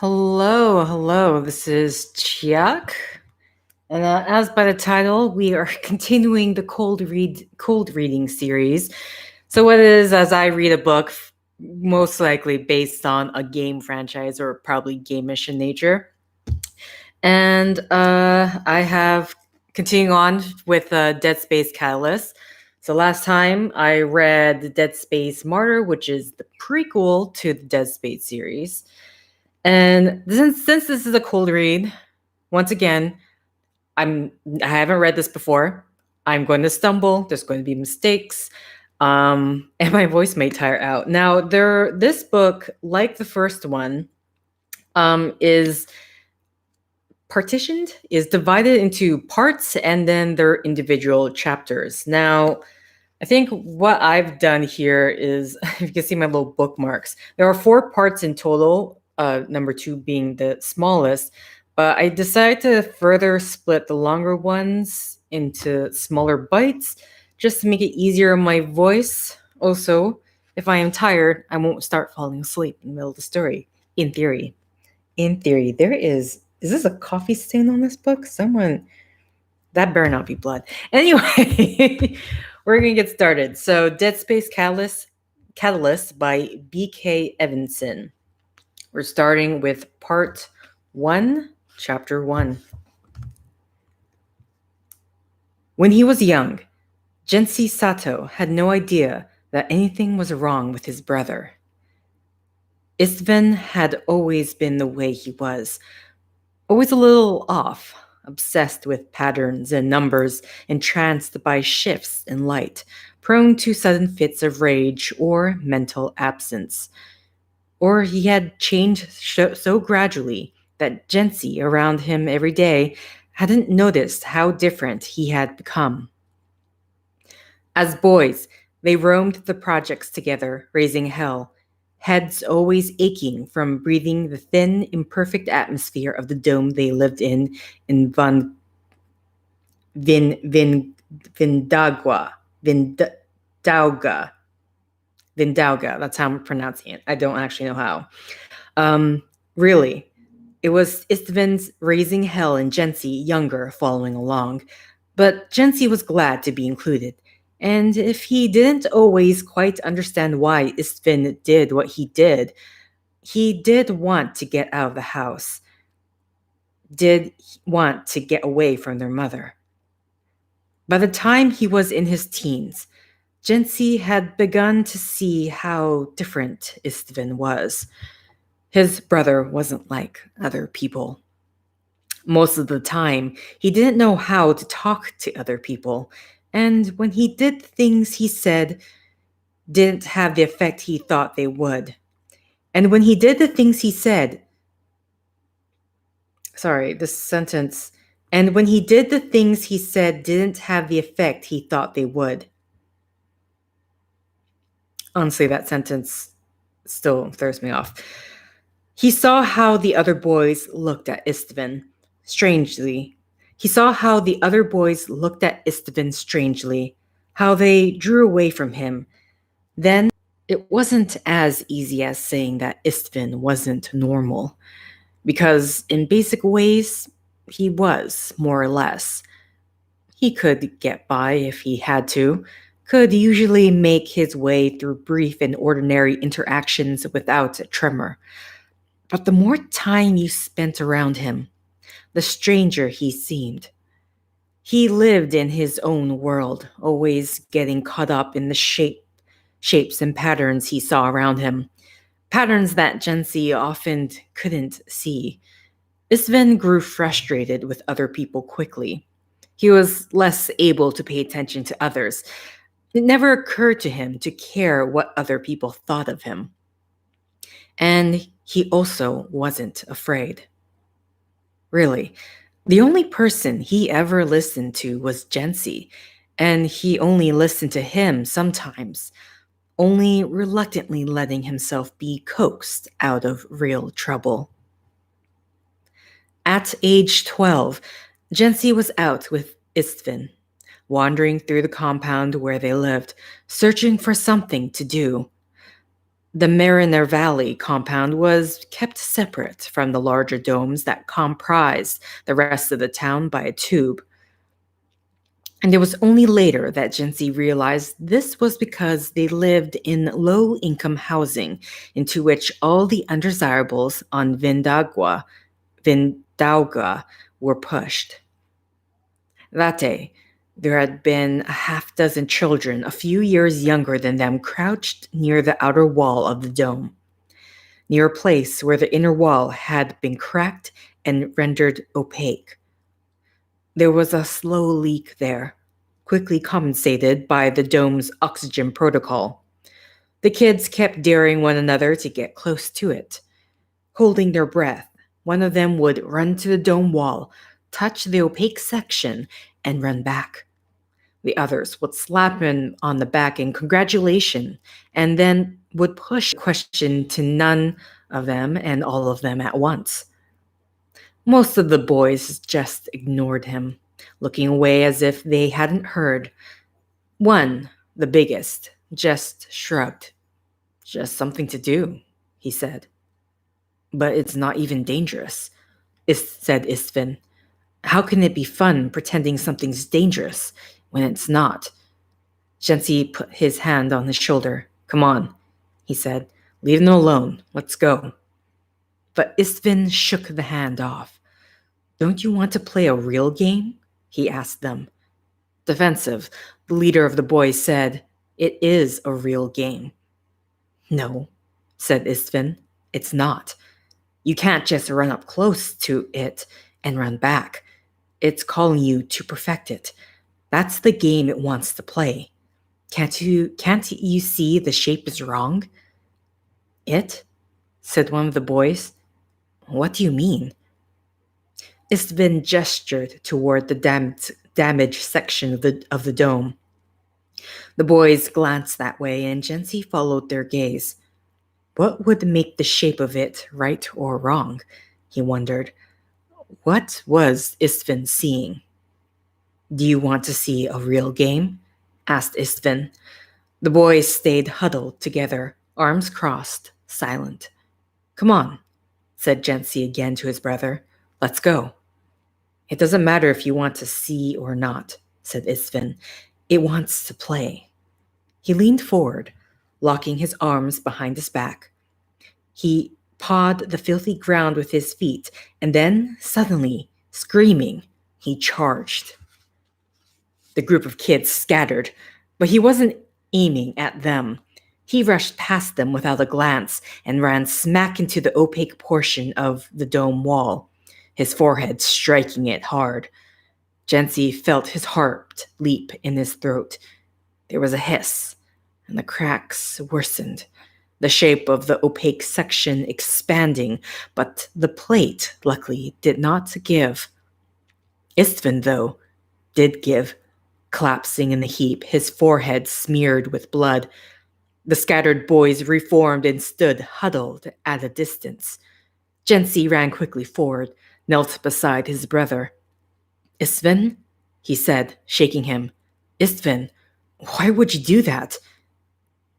Hello. This is Chiak, and as by the title, we are continuing the cold reading series. So, what it is as I read a book, most likely based on a game franchise or probably game-ish in nature, and I have continuing on with Dead Space Catalyst. So last time I read Dead Space Martyr, which is the prequel to the Dead Space series. And since this is a cold read, once again, I haven't read this before. I'm going to stumble. There's going to be mistakes, and my voice may tire out. Now, this book, like the first one, is partitioned, is divided into parts, and then their individual chapters. Now, I think what I've done here is, you can see my little bookmarks. There are 4 parts in total, number 2 being the smallest, but I decided to further split the longer ones into smaller bites just to make it easier on my voice. Also, if I am tired, I won't start falling asleep in the middle of the story. In theory. There is this a coffee stain on this book? That better not be blood. Anyway, we're going to get started. So, Dead Space Catalyst by B.K Evenson. We're starting with part 1, chapter 1. When he was young, Gensei Sato had no idea that anything was wrong with his brother. Istvan had always been the way he was, always a little off, obsessed with patterns and numbers, entranced by shifts in light, prone to sudden fits of rage or mental absence. Or he had changed so gradually that Gensei around him every day hadn't noticed how different he had become. As boys, they roamed the projects together, raising hell, heads always aching from breathing the thin, imperfect atmosphere of the dome they lived in Vindauga. Vindauga, that's how I'm pronouncing it. I don't actually know how. Really, it was Istvan's raising hell and Gensei younger following along. But Gensei was glad to be included. And if he didn't always quite understand why Istvan did what he did want to get out of the house, did want to get away from their mother. By the time he was in his teens, Gensei had begun to see how different Istvan was. His brother wasn't like other people. Most of the time, he didn't know how to talk to other people, and when he did things he said didn't have the effect he thought they would. And when he did the things he said, and when he did the things he said didn't have the effect he thought they would. Honestly, that sentence still throws me off. He saw how the other boys looked at Istvan strangely. How they drew away from him. Then it wasn't as easy as saying that Istvan wasn't normal, because in basic ways, he was, more or less. He could get by if he had to, could usually make his way through brief and ordinary interactions without a tremor. But the more time you spent around him, the stranger he seemed. He lived in his own world, always getting caught up in the shapes and patterns he saw around him, patterns that Gensei often couldn't see. Istvan grew frustrated with other people quickly. He was less able to pay attention to others. It never occurred to him to care what other people thought of him. And he also wasn't afraid. Really, the only person he ever listened to was Gensei, and he only listened to him sometimes, only reluctantly letting himself be coaxed out of real trouble. At age 12, Gensei was out with Istvan, wandering through the compound where they lived, searching for something to do. The Mariner Valley compound was kept separate from the larger domes that comprised the rest of the town by a tube. And it was only later that Genzi realized this was because they lived in low income housing into which all the undesirables on Vindauga were pushed. That day, there had been a half dozen children a few years younger than them crouched near the outer wall of the dome, near a place where the inner wall had been cracked and rendered opaque. There was a slow leak there, quickly compensated by the dome's oxygen protocol. The kids kept daring one another to get close to it. Holding their breath, one of them would run to the dome wall, touch the opaque section, and run back. The others would slap him on the back in congratulation, and then would push the question to none of them and all of them at once. Most of the boys just ignored him, looking away as if they hadn't heard. One, the biggest, just shrugged. Just something to do, he said. But it's not even dangerous, said Istvin. How can it be fun pretending something's dangerous when it's not? Gensi put his hand on his shoulder. Come on, he said. Leave them alone. Let's go. But Istvin shook the hand off. Don't you want to play a real game? He asked them. Defensive, the leader of the boys said, It is a real game. No, said Istvin. It's not. You can't just run up close to it and run back. It's calling you to perfect it. That's the game it wants to play. Can't you see the shape is wrong? It? Said one of the boys. What do you mean? Istvin gestured toward the damaged section of the dome. The boys glanced that way, and Gensi followed their gaze. What would make the shape of it right or wrong? He wondered. What was Istvin seeing? Do you want to see a real game? Asked Istvin. The boys stayed huddled together, arms crossed, silent. Come on, said Gensi again to his brother. Let's go. It doesn't matter if you want to see or not, said Istvin. It wants to play. He leaned forward, locking his arms behind his back. He pawed the filthy ground with his feet, and then, suddenly, screaming, he charged. The group of kids scattered, but he wasn't aiming at them. He rushed past them without a glance and ran smack into the opaque portion of the dome wall, his forehead striking it hard. Gensi felt his heart leap in his throat. There was a hiss, and the cracks worsened, the shape of the opaque section expanding, but the plate, luckily, did not give. Istvin, though, did give, collapsing in the heap, his forehead smeared with blood. The scattered boys reformed and stood huddled at a distance. Gensi ran quickly forward, knelt beside his brother. Istvin, he said, shaking him. Istvin, why would you do that?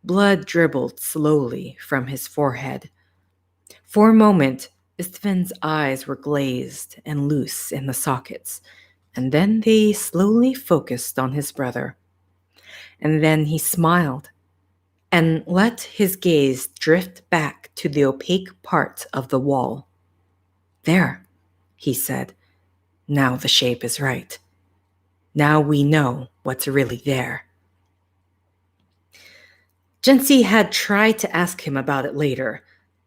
Blood dribbled slowly from his forehead. For a moment, Istvin's eyes were glazed and loose in the sockets, and then they slowly focused on his brother. And then he smiled and let his gaze drift back to the opaque part of the wall. There, he said. Now the shape is right. Now we know what's really there. Gensi had tried to ask him about it later,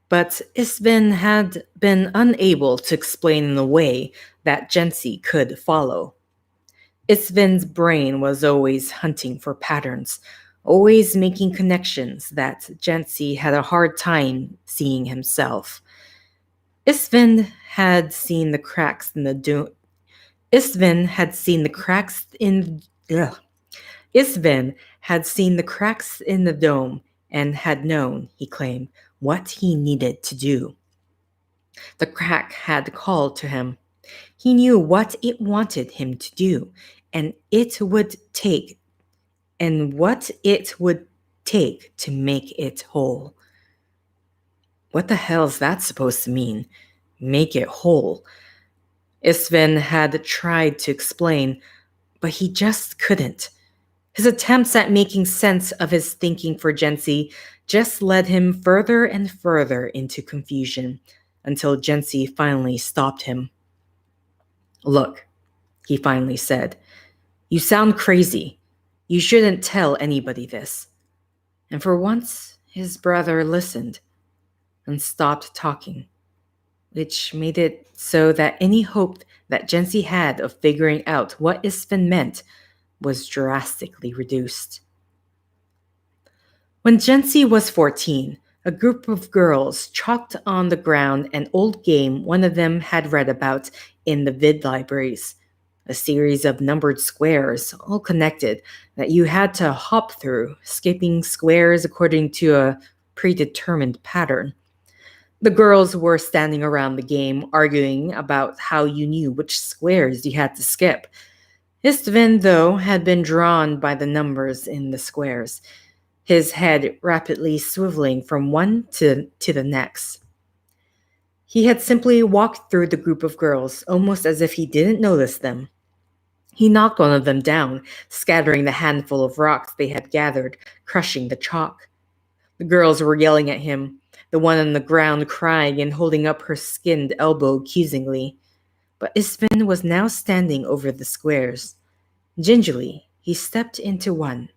but Istvin had been unable to explain in a way that Gensi could follow. Istvin's brain was always hunting for patterns, always making connections that Gensi had a hard time seeing himself. Istvin had seen the cracks in the dome. Istvin had seen the cracks in Istvin had seen the cracks in the dome and had known, he claimed, what he needed to do. The crack had called to him. He knew what it wanted him to do, and what it would take to make it whole. What the hell is that supposed to mean? Make it whole. Istvan had tried to explain, but he just couldn't. His attempts at making sense of his thinking for Gensi just led him further and further into confusion until Gensi finally stopped him. Look, he finally said, you sound crazy. You shouldn't tell anybody this. And for once, his brother listened and stopped talking, which made it so that any hope that Gensi had of figuring out what Istvan meant was drastically reduced. When Gensi was 14, a group of girls chalked on the ground an old game one of them had read about in the vid libraries, a series of numbered squares, all connected, that you had to hop through, skipping squares according to a predetermined pattern. The girls were standing around the game, arguing about how you knew which squares you had to skip. Istvan, though, had been drawn by the numbers in the squares, his head rapidly swiveling from one to the next. He had simply walked through the group of girls, almost as if he didn't notice them. He knocked one of them down, scattering the handful of rocks they had gathered, crushing the chalk. The girls were yelling at him, the one on the ground crying and holding up her skinned elbow accusingly. But Istvan was now standing over the squares. Gingerly, he stepped into one,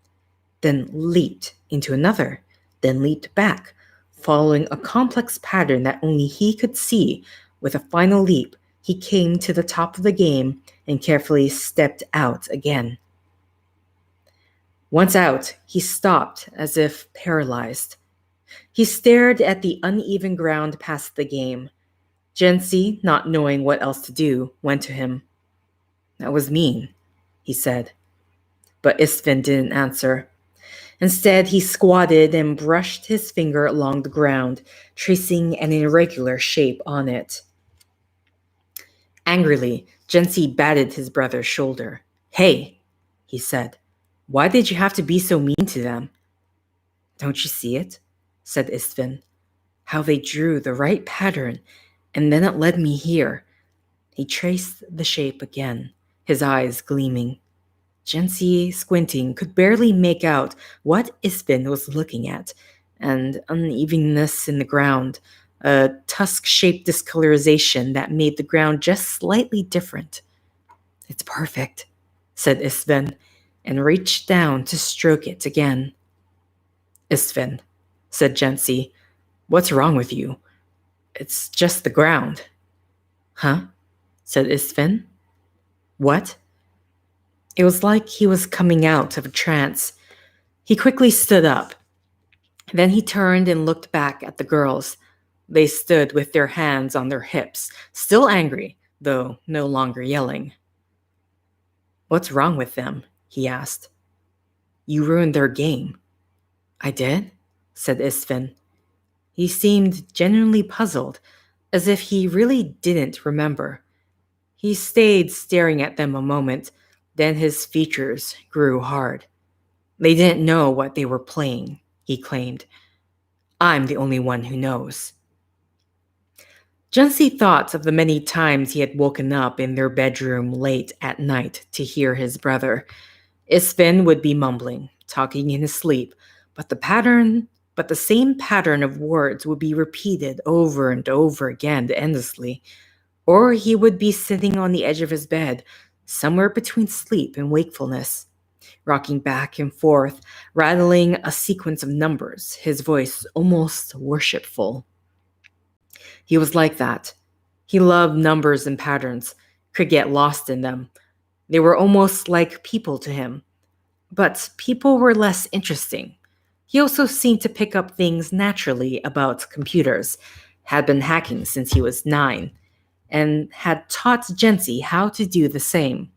then leaped into another, then leaped back, following a complex pattern that only he could see. With a final leap, he came to the top of the game and carefully stepped out again. Once out, he stopped as if paralyzed. He stared at the uneven ground past the game. Gensi, not knowing what else to do, went to him. That was mean, he said. But Istvan didn't answer. Instead, he squatted and brushed his finger along the ground, tracing an irregular shape on it. Angrily, Gensi batted his brother's shoulder. Hey, he said, why did you have to be so mean to them? Don't you see it? Said Istvan. How they drew the right pattern, and then it led me here. He traced the shape again, his eyes gleaming. Gensi, squinting, could barely make out what Istvan was looking at, and unevenness in the ground, a tusk-shaped discolorization that made the ground just slightly different. It's perfect, said Istvan, and reached down to stroke it again. Istvan, said Gensi, what's wrong with you? It's just the ground. Huh? Said Istvan. What? It was like he was coming out of a trance. He quickly stood up. Then he turned and looked back at the girls. They stood with their hands on their hips, still angry, though no longer yelling. What's wrong with them? He asked. You ruined their game. I did? Said Istvan. He seemed genuinely puzzled, as if he really didn't remember. He stayed staring at them a moment, then his features grew hard. They didn't know what they were playing, he claimed. I'm the only one who knows. Gensi thought of the many times he had woken up in their bedroom late at night to hear his brother. Istvan would be mumbling, talking in his sleep, but the same pattern of words would be repeated over and over again endlessly. Or he would be sitting on the edge of his bed, somewhere between sleep and wakefulness, rocking back and forth, rattling a sequence of numbers, his voice almost worshipful. He was like that. He loved numbers and patterns, could get lost in them. They were almost like people to him. But people were less interesting. He also seemed to pick up things naturally about computers, had been hacking since he was 9, and had taught Gensi how to do the same.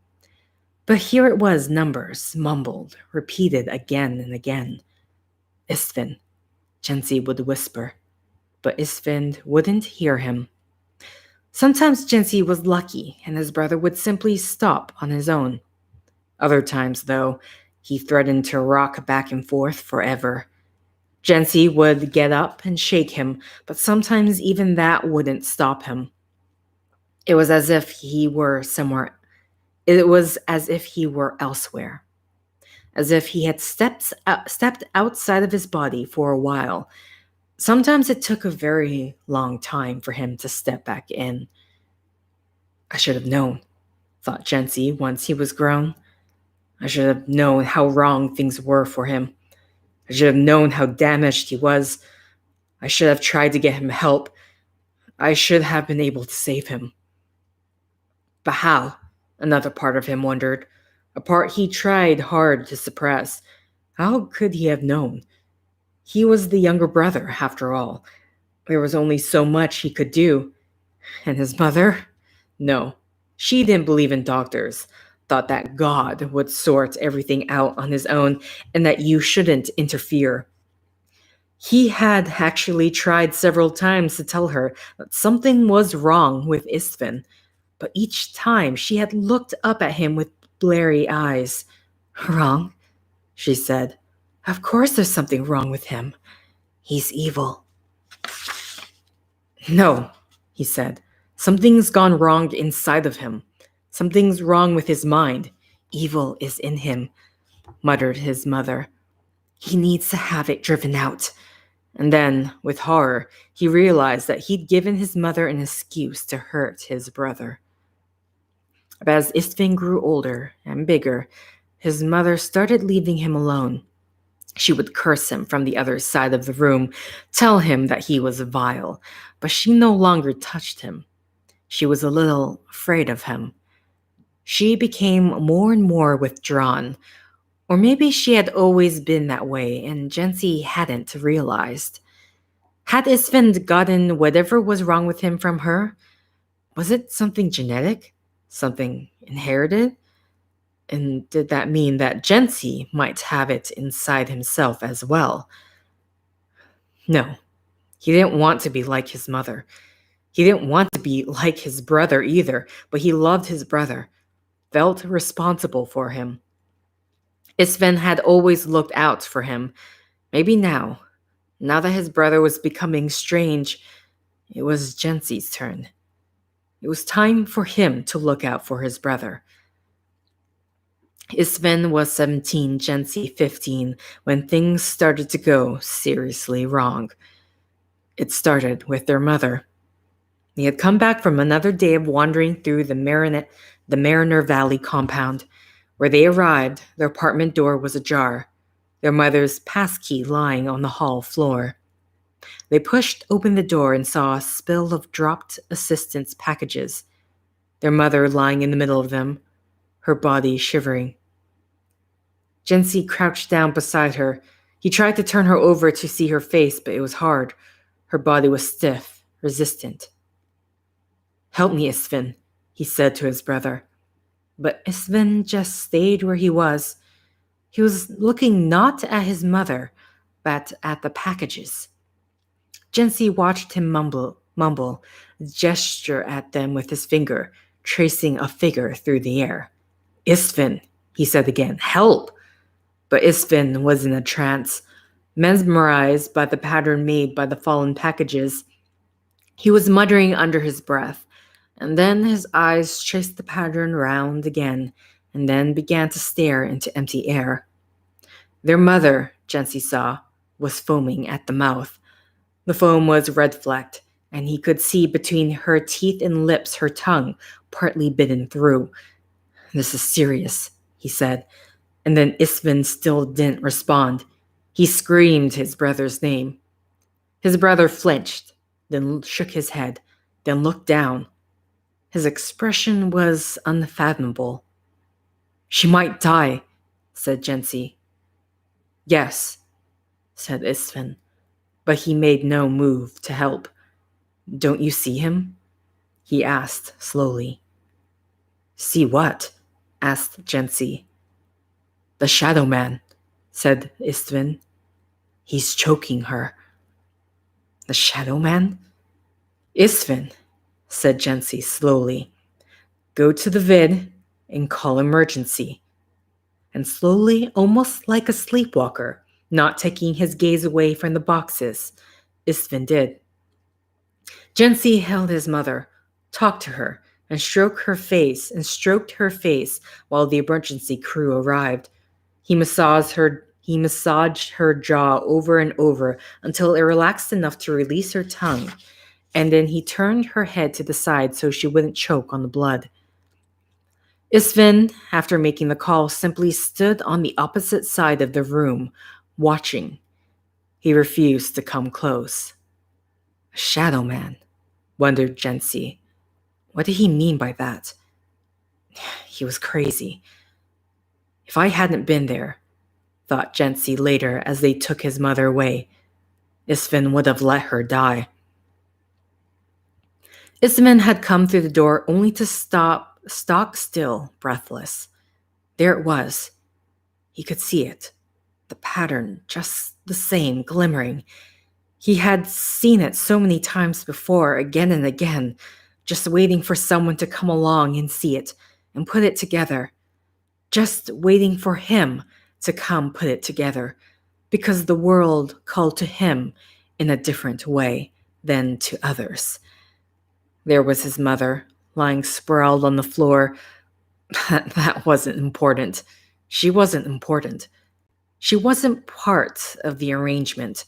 But here it was numbers, mumbled, repeated again and again. Istvan, Gensi would whisper, but Istvan wouldn't hear him. Sometimes Gensi was lucky and his brother would simply stop on his own. Other times, though, he threatened to rock back and forth forever. Jency would get up and shake him, but sometimes even that wouldn't stop him. It was as if he were somewhere. It was as if he were elsewhere, as if he had stepped outside of his body for a while. Sometimes it took a very long time for him to step back in. I should have known, thought Jency once he was grown. I should have known how wrong things were for him. I should have known how damaged he was. I should have tried to get him help. I should have been able to save him. But how? Another part of him wondered. A part he tried hard to suppress. How could he have known? He was the younger brother, after all. There was only so much he could do. And his mother? No, she didn't believe in doctors, thought that God would sort everything out on his own and that you shouldn't interfere. He had actually tried several times to tell her that something was wrong with Istvin, but each time she had looked up at him with blurry eyes. Wrong? She said. Of course there's something wrong with him. He's evil. No, he said. Something's gone wrong inside of him. Something's wrong with his mind. Evil is in him, muttered his mother. He needs to have it driven out. And then, with horror, he realized that he'd given his mother an excuse to hurt his brother. But as Istvin grew older and bigger, his mother started leaving him alone. She would curse him from the other side of the room, tell him that he was vile, but she no longer touched him. She was a little afraid of him. She became more and more withdrawn, or maybe she had always been that way and Jency hadn't realized. Had Istvin gotten whatever was wrong with him from her? Was it something genetic? Something inherited? And did that mean that Jency might have it inside himself as well? No, he didn't want to be like his mother. He didn't want to be like his brother either, but he loved his brother, felt responsible for him. Istvin had always looked out for him. Maybe now that his brother was becoming strange, it was Jency's turn. It was time for him to look out for his brother. Istvin was 17, Jency 15, when things started to go seriously wrong. It started with their mother. They had come back from another day of wandering through the Mariner Valley compound. Where they arrived, their apartment door was ajar, their mother's passkey lying on the hall floor. They pushed open the door and saw a spill of dropped assistance packages, their mother lying in the middle of them, her body shivering. Jency crouched down beside her. He tried to turn her over to see her face, but it was hard. Her body was stiff, resistant. Help me, Istvin, he said to his brother. But Istvin just stayed where he was. He was looking not at his mother, but at the packages. Jency watched him mumble, gesture at them with his finger, tracing a figure through the air. Istvin, he said again, help! But Istvin was in a trance, mesmerized by the pattern made by the fallen packages. He was muttering under his breath, and then his eyes traced the pattern round again, and then began to stare into empty air. Their mother, Jency saw, was foaming at the mouth. The foam was red-flecked, and he could see between her teeth and lips her tongue partly bitten through. This is serious, he said, and then Istvin still didn't respond. He screamed his brother's name. His brother flinched, then shook his head, then looked down. His expression was unfathomable. She might die, said Jency. Yes, said Istvin, but he made no move to help. Don't you see him? He asked slowly. See what? Asked Jency. The Shadow Man, said Istvin. He's choking her. The Shadow Man? Istvin, said Jency slowly. Go to the vid and call emergency. And slowly, almost like a sleepwalker, not taking his gaze away from the boxes. Istvin did. Jensi held his mother, talked to her, and stroked her face while the emergency crew arrived. He massaged her jaw over and over until it relaxed enough to release her tongue, and then he turned her head to the side so she wouldn't choke on the blood. Istvin, after making the call, simply stood on the opposite side of the room, watching. He refused to come close. A shadow man, wondered Jensi. What did he mean by that? He was crazy. If I hadn't been there, thought Jensi later as they took his mother away, Istvin would have let her die. Istvin had come through the door only to stock still, breathless. There it was. He could see it. The pattern, just the same, glimmering. He had seen it so many times before, again and again, just waiting for someone to come along and see it and put it together. Just waiting for him to come put it together, because the world called to him in a different way than to others. There was his mother, lying sprawled on the floor. That wasn't important. She wasn't important. She wasn't part of the arrangement.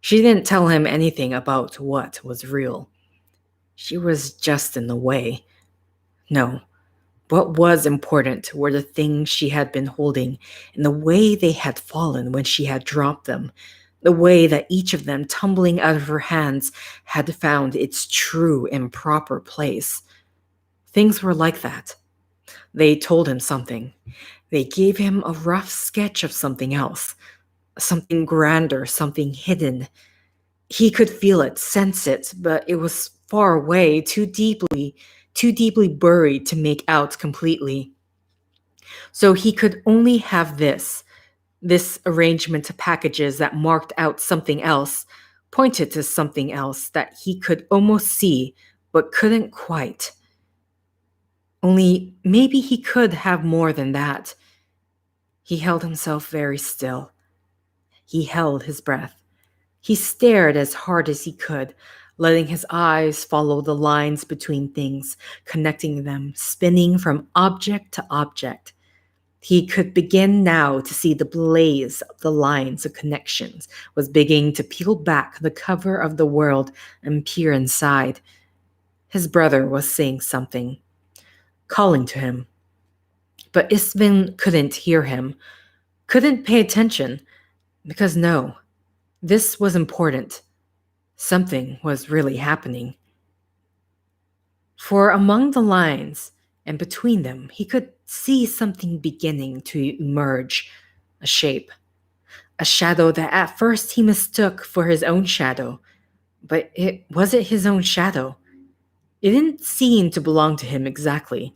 She didn't tell him anything about what was real. She was just in the way. No, what was important were the things she had been holding and the way they had fallen when she had dropped them, the way that each of them, tumbling out of her hands, had found its true and proper place. Things were like that. They told him something. They gave him a rough sketch of something else, something grander, something hidden. He could feel it, sense it, but it was far away, too deeply buried to make out completely. So he could only have this arrangement of packages that marked out something else, pointed to something else that he could almost see, but couldn't quite. Only maybe he could have more than that. He held himself very still. He held his breath. He stared as hard as he could, letting his eyes follow the lines between things, connecting them, spinning from object to object. He could begin now to see the blaze of the lines of connections was beginning to peel back the cover of the world and peer inside. His brother was saying something, calling to him. But Istvin couldn't hear him, couldn't pay attention, because no, this was important. Something was really happening. For among the lines and between them, he could see something beginning to emerge, a shape, a shadow that at first he mistook for his own shadow. But it wasn't his own shadow. It didn't seem to belong to him exactly.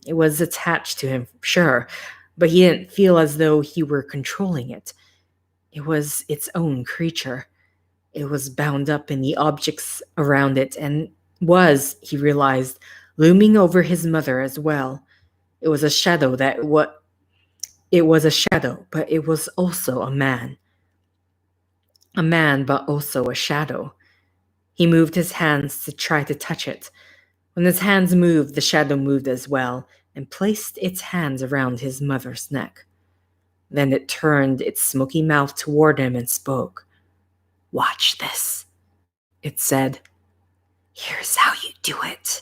It was attached to him, sure, but he didn't feel as though he were controlling it. It was its own creature. It was bound up in the objects around it and was, he realized, looming over his mother as well. It was a shadow it was a shadow, but it was also a man. A man, but also a shadow. He moved his hands to try to touch it. When his hands moved, the shadow moved as well and placed its hands around his mother's neck. Then it turned its smoky mouth toward him and spoke. "Watch this," it said. "Here's how you do it.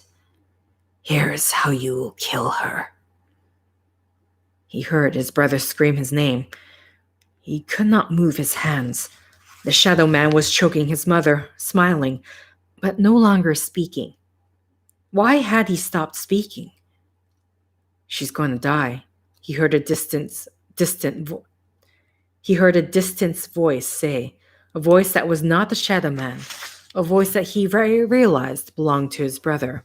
Here's how you will kill her." He heard his brother scream his name. He could not move his hands. The shadow man was choking his mother, smiling, but no longer speaking. Why had he stopped speaking? "She's going to die," he heard a distant voice say, a voice that was not the shadow man, a voice that he realized belonged to his brother.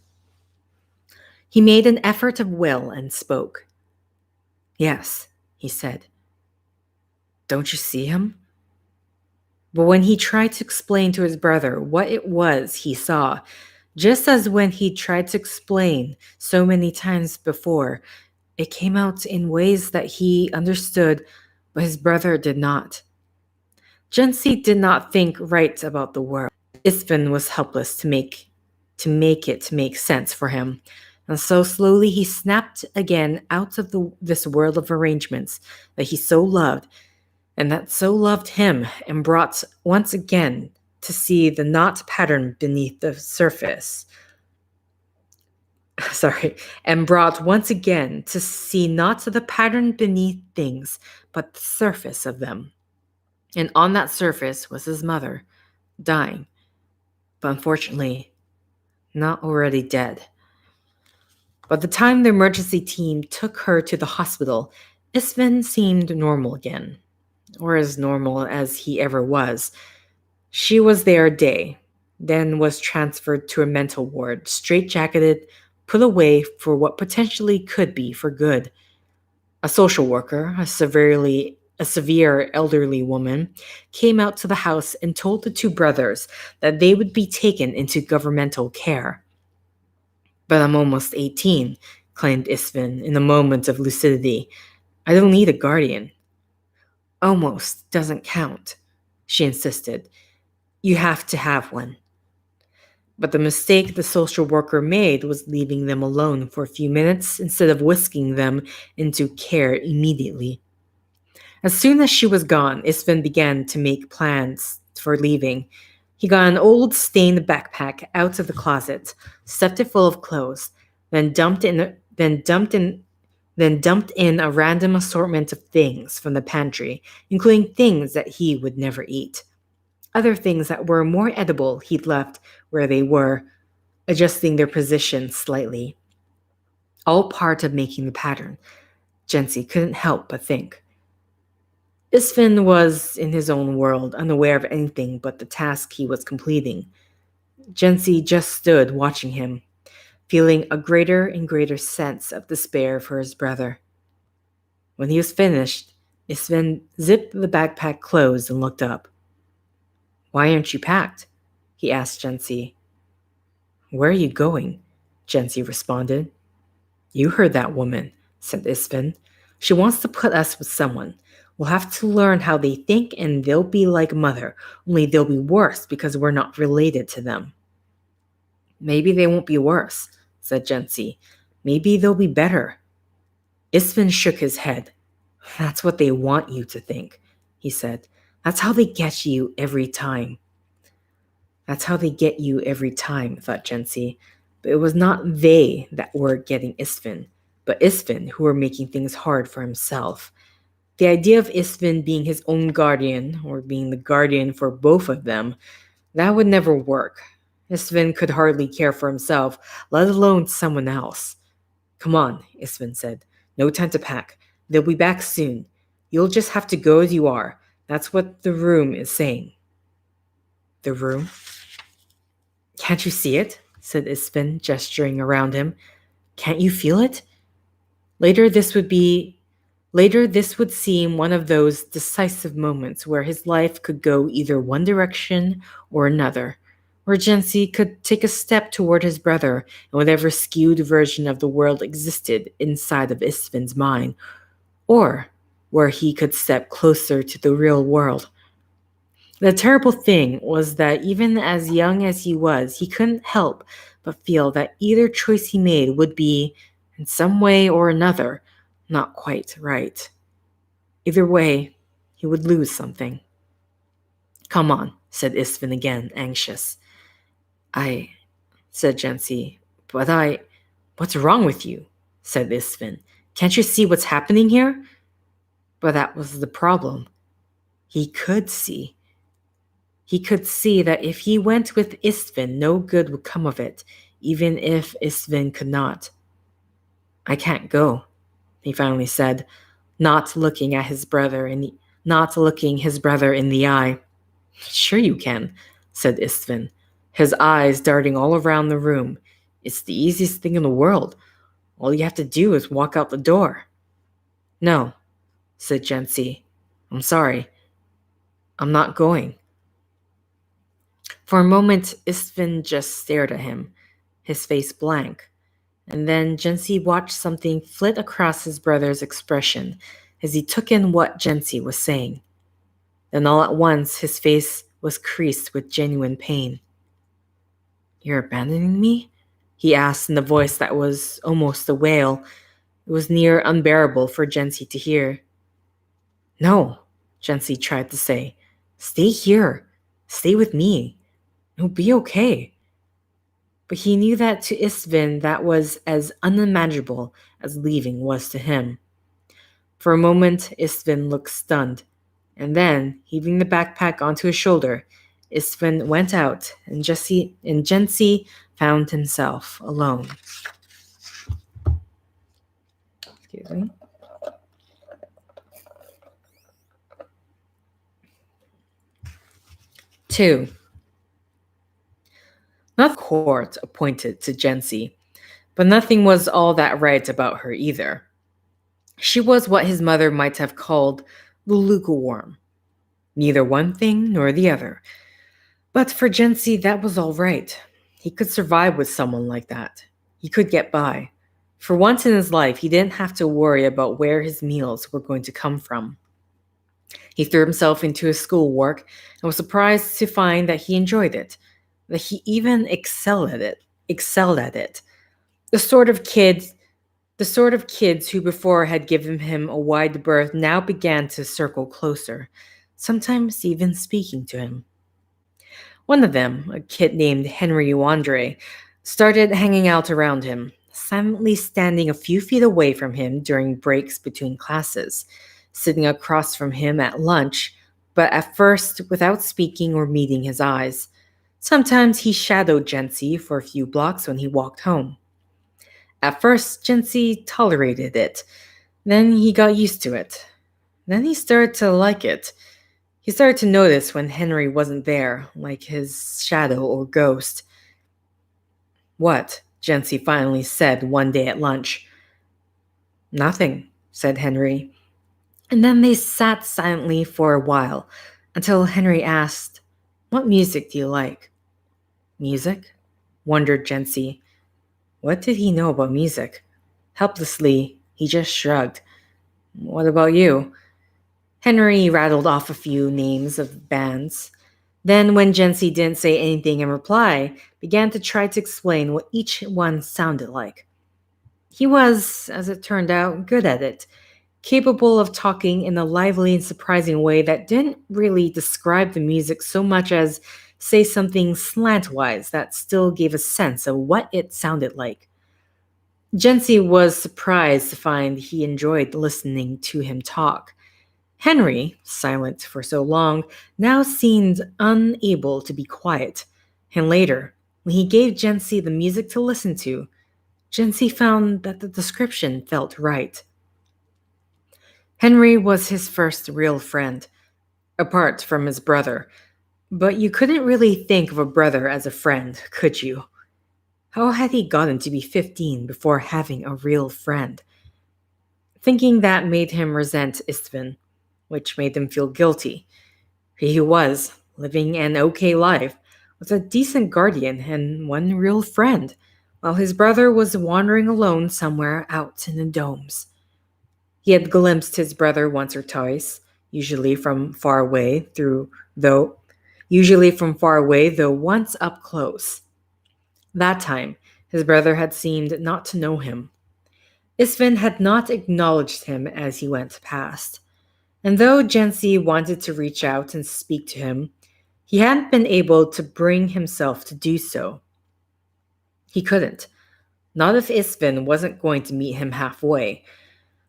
He made an effort of will and spoke. "Yes," he said. "Don't you see him?" But when he tried to explain to his brother what it was he saw, just as when he tried to explain so many times before, it came out in ways that he understood, but his brother did not. Gensi did not think right about the world. Isfin was helpless to make it make sense for him. And so slowly he snapped again out of this world of arrangements that he so loved and that so loved him, and brought once again to see the knot pattern beneath the surface. Sorry, and brought once again to see not the pattern beneath things, but the surface of them. And on that surface was his mother, dying, but unfortunately, not already dead. By the time the emergency team took her to the hospital, Isfin seemed normal again, or as normal as he ever was. She was there a day, then was transferred to a mental ward, straitjacketed, put away for what potentially could be for good. A social worker, a severe elderly woman, came out to the house and told the two brothers that they would be taken into governmental care. But I'm almost 18, claimed Isfin in a moment of lucidity. I don't need a guardian. Almost doesn't count, she insisted. You have to have one. But the mistake the social worker made was leaving them alone for a few minutes instead of whisking them into care immediately. As soon as she was gone, Isfin began to make plans for leaving. He got an old stained backpack out of the closet, stuffed it full of clothes, then dumped in a random assortment of things from the pantry, including things that he would never eat. Other things that were more edible he'd left where they were, adjusting their position slightly. All part of making the pattern, Gensi couldn't help but think. Isfin was in his own world, unaware of anything but the task he was completing. Gensi just stood watching him, feeling a greater and greater sense of despair for his brother. When he was finished, Isfin zipped the backpack closed and looked up. Why aren't you packed? He asked Gensi. Where are you going? Gensi responded. You heard that woman, said Isfin. She wants to put us with someone. We'll have to learn how they think and they'll be like mother, only they'll be worse because we're not related to them. Maybe they won't be worse, said Gensi. Maybe they'll be better. Isfin shook his head. That's what they want you to think, he said. That's how they get you every time. That's how they get you every time, thought Gensi. But it was not they that were getting Isfin, but Isfin who were making things hard for himself. The idea of Isfin being his own guardian, or being the guardian for both of them, that would never work. Isfin could hardly care for himself, let alone someone else. Come on, Isfin said. No time to pack. They'll be back soon. You'll just have to go as you are. That's what the room is saying. The room? Can't you see it? Said Isfin, gesturing around him. Can't you feel it? Later this would seem one of those decisive moments where his life could go either one direction or another, where Gensi could take a step toward his brother and whatever skewed version of the world existed inside of Isfin's mind, or where he could step closer to the real world. The terrible thing was that even as young as he was, he couldn't help but feel that either choice he made would be, in some way or another, not quite right. Either way, he would lose something. Come on, said Isfin again, anxious. Said Gensi, what's wrong with you? Said Isfin. Can't you see what's happening here? But that was the problem. He could see. He could see that if he went with Isfin, no good would come of it, even if Isfin could not. I can't go, he finally said, not looking his brother in the eye. Sure you can, said Isfin, his eyes darting all around the room. It's the easiest thing in the world. All you have to do is walk out the door. No, said Gensi. I'm sorry. I'm not going. For a moment, Isfin just stared at him, his face blank. And then Gensi watched something flit across his brother's expression as he took in what Gensi was saying. Then all at once his face was creased with genuine pain. "You're abandoning me?" he asked in a voice that was almost a wail. It was near unbearable for Jency to hear. "No," Jency tried to say. "Stay here. Stay with me. It'll be okay." But he knew that to Istvin that was as unimaginable as leaving was to him. For a moment, Istvin looked stunned, and then, heaving the backpack onto his shoulder, Istvin went out, and Jency found himself alone. Excuse me. 2. Not the court appointed to Jency, but nothing was all that right about her either. She was what his mother might have called the lukewarm, neither one thing nor the other. But for Jency, that was all right. He could survive with someone like that. He could get by. For once in his life, he didn't have to worry about where his meals were going to come from. He threw himself into his schoolwork and was surprised to find that he enjoyed it, that he even excelled at it. The sort of kids who before had given him a wide berth now began to circle closer, sometimes even speaking to him. One of them, a kid named Henry Wandre, started hanging out around him, silently standing a few feet away from him during breaks between classes, sitting across from him at lunch, but at first without speaking or meeting his eyes. Sometimes he shadowed Jency for a few blocks when he walked home. At first, Jency tolerated it. Then he got used to it. Then he started to like it. He started to notice when Henry wasn't there, like his shadow or ghost. "What?" Jency finally said one day at lunch. "Nothing," said Henry. And then they sat silently for a while, until Henry asked, "What music do you like?" "Music?" wondered Jency. What did he know about music? Helplessly, he just shrugged. "What about you?" Henry rattled off a few names of bands. Then, when Jency didn't say anything in reply, began to try to explain what each one sounded like. He was, as it turned out, good at it, capable of talking in a lively and surprising way that didn't really describe the music so much as say something slantwise that still gave a sense of what it sounded like. Jency was surprised to find he enjoyed listening to him talk. Henry, silent for so long, now seemed unable to be quiet. And later, when he gave Jency the music to listen to, Jency found that the description felt right. Henry was his first real friend, apart from his brother. But you couldn't really think of a brother as a friend, could you? How had he gotten to be 15 before having a real friend? Thinking that made him resent Istvin, which made him feel guilty. He was, living an okay life, with a decent guardian and one real friend, while his brother was wandering alone somewhere out in the domes. He had glimpsed his brother once or twice, usually from far away, though once up close. That time, his brother had seemed not to know him. Istvin had not acknowledged him as he went past. And though Jency wanted to reach out and speak to him, he hadn't been able to bring himself to do so. He couldn't. Not if Istvin wasn't going to meet him halfway.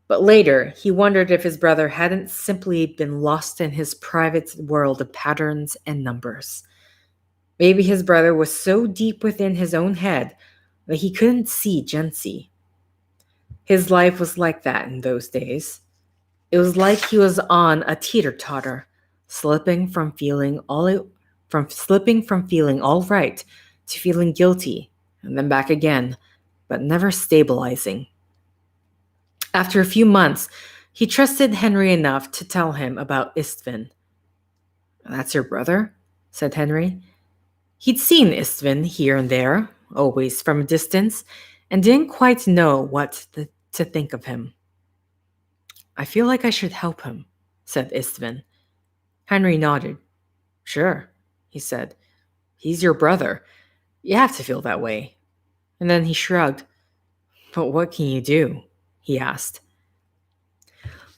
But later, he wondered if his brother hadn't simply been lost in his private world of patterns and numbers. Maybe his brother was so deep within his own head that he couldn't see Jency. His life was like that in those days. It was like he was on a teeter-totter, slipping from feeling all right to feeling guilty, and then back again, but never stabilizing. After a few months, he trusted Henry enough to tell him about Istvin. "That's your brother?" said Henry. He'd seen Istvin here and there, always from a distance, and didn't quite know what to think of him. "I feel like I should help him," said Istvin. Henry nodded. Sure, he said. He's your brother. You have to feel that way. And then he shrugged. But what can you do? He asked.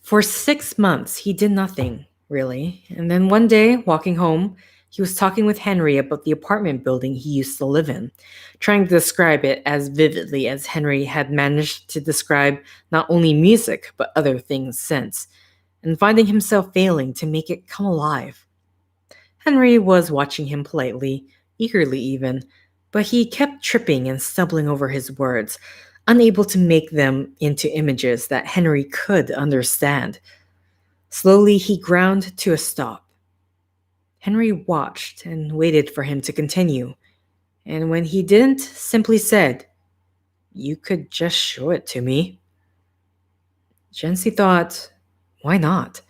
For 6 months, he did nothing, really. And then one day, walking home, he was talking with Henry about the apartment building he used to live in, trying to describe it as vividly as Henry had managed to describe not only music, but other things since, and finding himself failing to make it come alive. Henry was watching him politely, eagerly even, but he kept tripping and stumbling over his words, unable to make them into images that Henry could understand. Slowly, he ground to a stop. Henry watched and waited for him to continue, and when he didn't, simply said, "You could just show it to me." Jency thought, why not?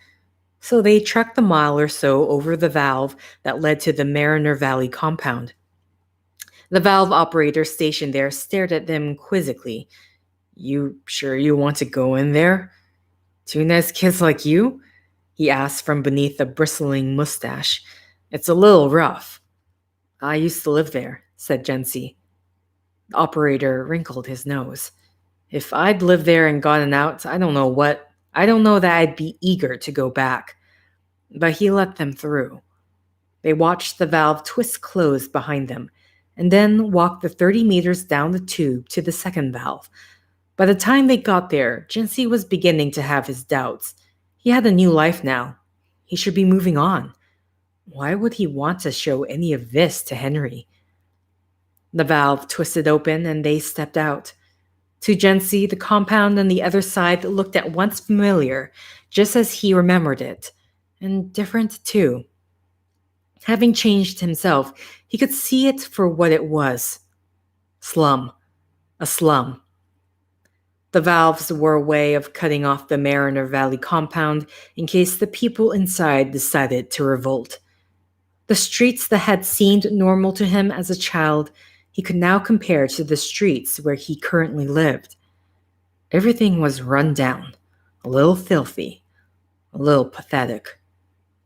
So they trekked the mile or so over the valve that led to the Mariner Valley compound. The valve operator stationed there stared at them quizzically. "You sure you want to go in there? Two nice kids like you?" he asked from beneath a bristling mustache. "It's a little rough." "I used to live there," said Jency. The operator wrinkled his nose. "If I'd lived there and gotten out, I don't know that I'd be eager to go back." But he let them through. They watched the valve twist closed behind them, and then walked the 30 meters down the tube to the second valve. By the time they got there, Jency was beginning to have his doubts. He had a new life now. He should be moving on. Why would he want to show any of this to Henry? The valve twisted open and they stepped out. To Jency, the compound on the other side looked at once familiar, just as he remembered it, and different too. Having changed himself, he could see it for what it was. Slum. A slum. The valves were a way of cutting off the Mariner Valley compound in case the people inside decided to revolt. The streets that had seemed normal to him as a child, he could now compare to the streets where he currently lived. Everything was run down, a little filthy, a little pathetic.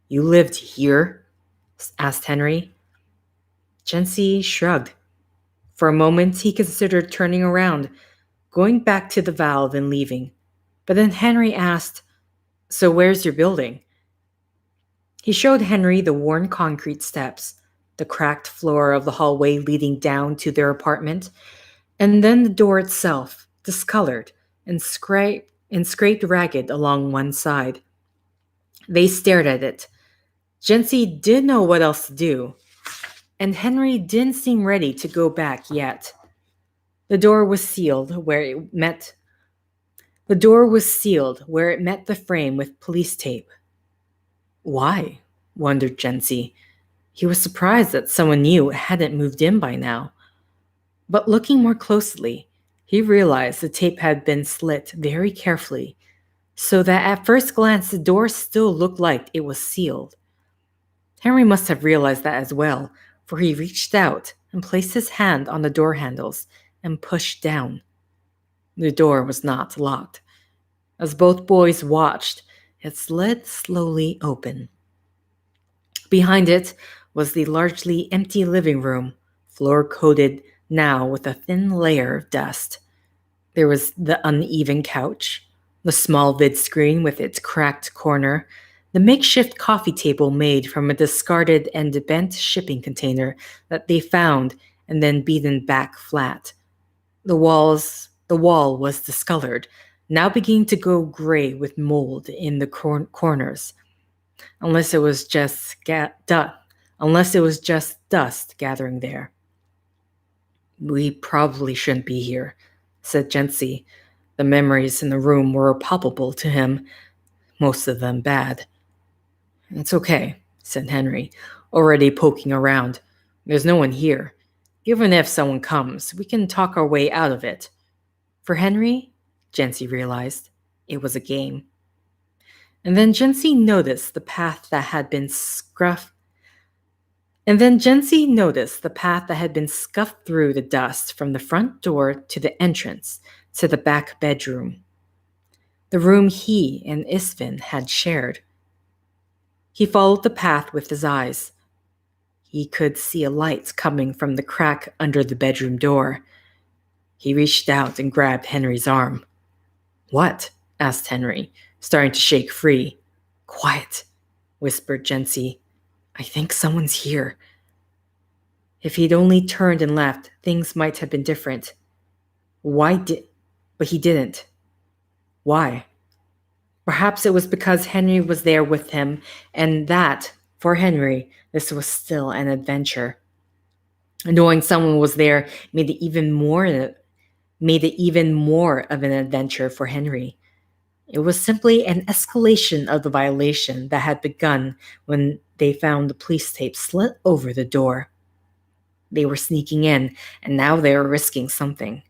"You lived here?" asked Henry. Jency shrugged. For a moment, he considered turning around, going back to the valve and leaving. But then Henry asked, "So where's your building?" He showed Henry the worn concrete steps, the cracked floor of the hallway leading down to their apartment, and then the door itself, discolored and scraped ragged along one side. They stared at it. Jency didn't know what else to do, and Henry didn't seem ready to go back yet. The door was sealed where it met the frame with police tape. Why? Wondered Jency. He was surprised that someone new hadn't moved in by now. But looking more closely, he realized the tape had been slit very carefully, so that at first glance the door still looked like it was sealed. Henry must have realized that as well, for he reached out and placed his hand on the door handles and pushed down. The door was not locked. As both boys watched, it slid slowly open. Behind it was the largely empty living room, floor-coated now with a thin layer of dust. There was the uneven couch, the small vid screen with its cracked corner, the makeshift coffee table made from a discarded and bent shipping container that they found and then beaten back flat. The wall was discolored, now beginning to go gray with mold in the corners. Unless it was just dust gathering there. "We probably shouldn't be here," said Jency. The memories in the room were palpable to him, most of them bad. "It's okay," said Henry, already poking around. "There's no one here. Even if someone comes, we can talk our way out of it." For Henry, Jency realized, it was a game. And then Jency noticed the path that had been scuffed through the dust from the front door to the entrance to the back bedroom, the room he and Istvin had shared. He followed the path with his eyes. He could see a light coming from the crack under the bedroom door. He reached out and grabbed Henry's arm. "What?" asked Henry, starting to shake free. "Quiet," whispered Jency. "I think someone's here." If he'd only turned and left, things might have been different. But he didn't. Why? Perhaps it was because Henry was there with him, and that, for Henry, this was still an adventure. Knowing someone was there made it even more of an adventure for Henry. It was simply an escalation of the violation that had begun when they found the police tape slit over the door. They were sneaking in, and now they were risking something.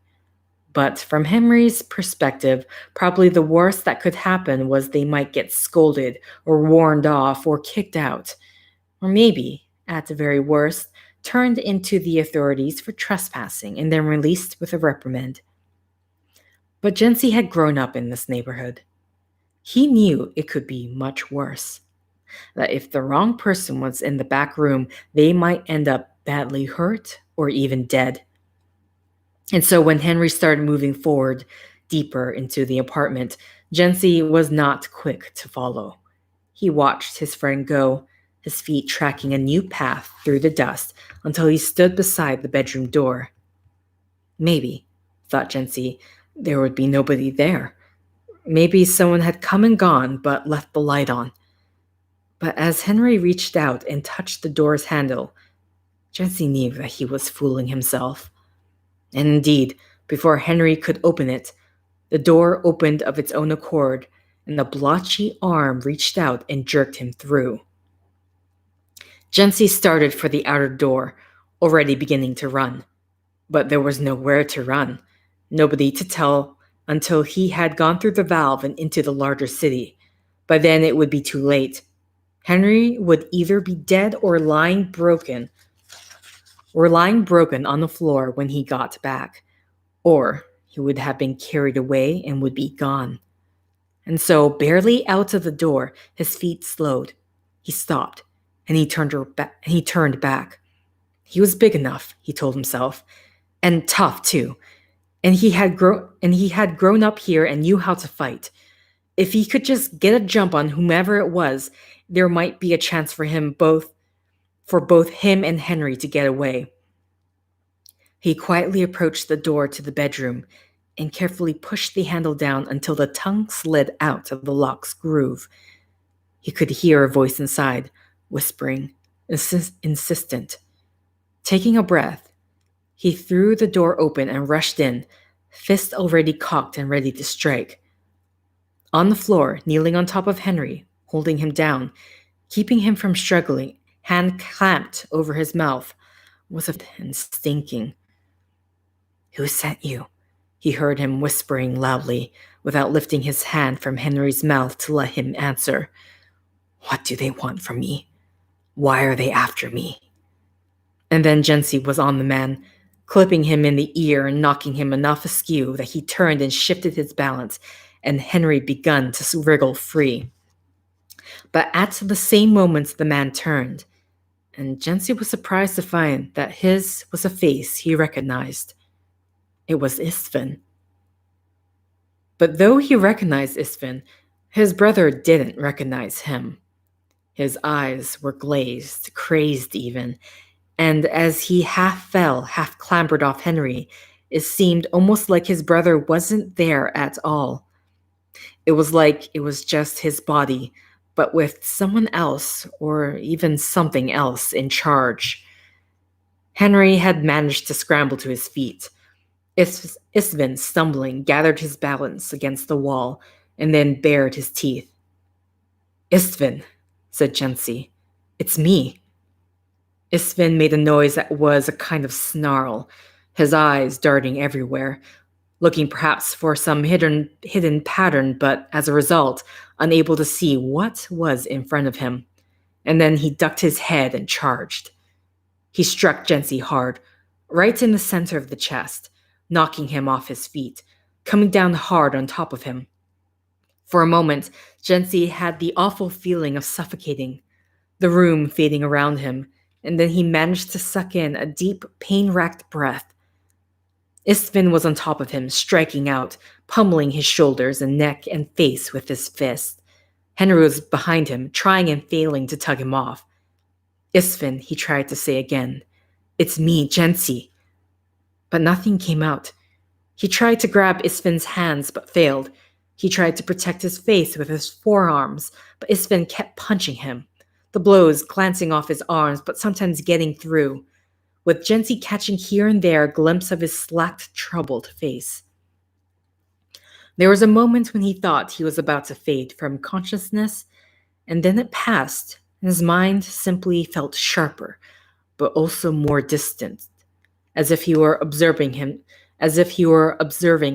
But from Henry's perspective, probably the worst that could happen was they might get scolded or warned off or kicked out. Or maybe, at the very worst, turned into the authorities for trespassing and then released with a reprimand. But Jency had grown up in this neighborhood. He knew it could be much worse. That if the wrong person was in the back room, they might end up badly hurt or even dead. And so when Henry started moving forward deeper into the apartment, Jency was not quick to follow. He watched his friend go, his feet tracking a new path through the dust until he stood beside the bedroom door. Maybe, thought Jency, there would be nobody there. Maybe someone had come and gone but left the light on. But as Henry reached out and touched the door's handle, Jency knew that he was fooling himself. And indeed, before Henry could open it, the door opened of its own accord, and a blotchy arm reached out and jerked him through. Jency started for the outer door, already beginning to run. But there was nowhere to run, nobody to tell until he had gone through the valve and into the larger city. By then it would be too late. Henry would either be dead or lying broken on the floor when he got back, or he would have been carried away and would be gone. And so, barely out of the door, his feet slowed. He stopped, and he turned back. He was big enough, he told himself, and tough too. And he had grown up here and knew how to fight. If he could just get a jump on whomever it was, there might be a chance for both him and Henry to get away. He quietly approached the door to the bedroom and carefully pushed the handle down until the tongue slid out of the lock's groove. He could hear a voice inside, whispering, insistent. Taking a breath, he threw the door open and rushed in, fist already cocked and ready to strike. On the floor, kneeling on top of Henry, holding him down, keeping him from struggling, hand clamped over his mouth, was a and stinking. "Who sent you?" he heard him whispering loudly, without lifting his hand from Henry's mouth to let him answer. "What do they want from me? Why are they after me?" And then Jency was on the man, clipping him in the ear and knocking him enough askew that he turned and shifted his balance, and Henry begun to wriggle free. But at the same moment the man turned, and Jency was surprised to find that his was a face he recognized. It was Istvin. But though he recognized Istvin, his brother didn't recognize him. His eyes were glazed, crazed even, and as he half fell, half clambered off Henry, it seemed almost like his brother wasn't there at all. It was like it was just his body, but with someone else, or even something else, in charge. Henry had managed to scramble to his feet. Istvin, stumbling, gathered his balance against the wall, and then bared his teeth. "Istvin," said Jency, "it's me." Istvin made a noise that was a kind of snarl, his eyes darting everywhere, looking perhaps for some hidden pattern, but as a result, unable to see what was in front of him. And then he ducked his head and charged. He struck Jency hard, right in the center of the chest, knocking him off his feet, coming down hard on top of him. For a moment, Jency had the awful feeling of suffocating, the room fading around him, and then he managed to suck in a deep, pain-racked breath. Istvin was on top of him, striking out, pummeling his shoulders and neck and face with his fist. Henry was behind him, trying and failing to tug him off. Istvin, he tried to say again. It's me, Jensi. But nothing came out. He tried to grab Istvin's hands, but failed. He tried to protect his face with his forearms, but Istvin kept punching him, the blows glancing off his arms, but sometimes getting through, with Jensi catching here and there a glimpse of his slacked, troubled face. There was a moment when he thought he was about to fade from consciousness, and then it passed, and his mind simply felt sharper, but also more distant, as if he were observing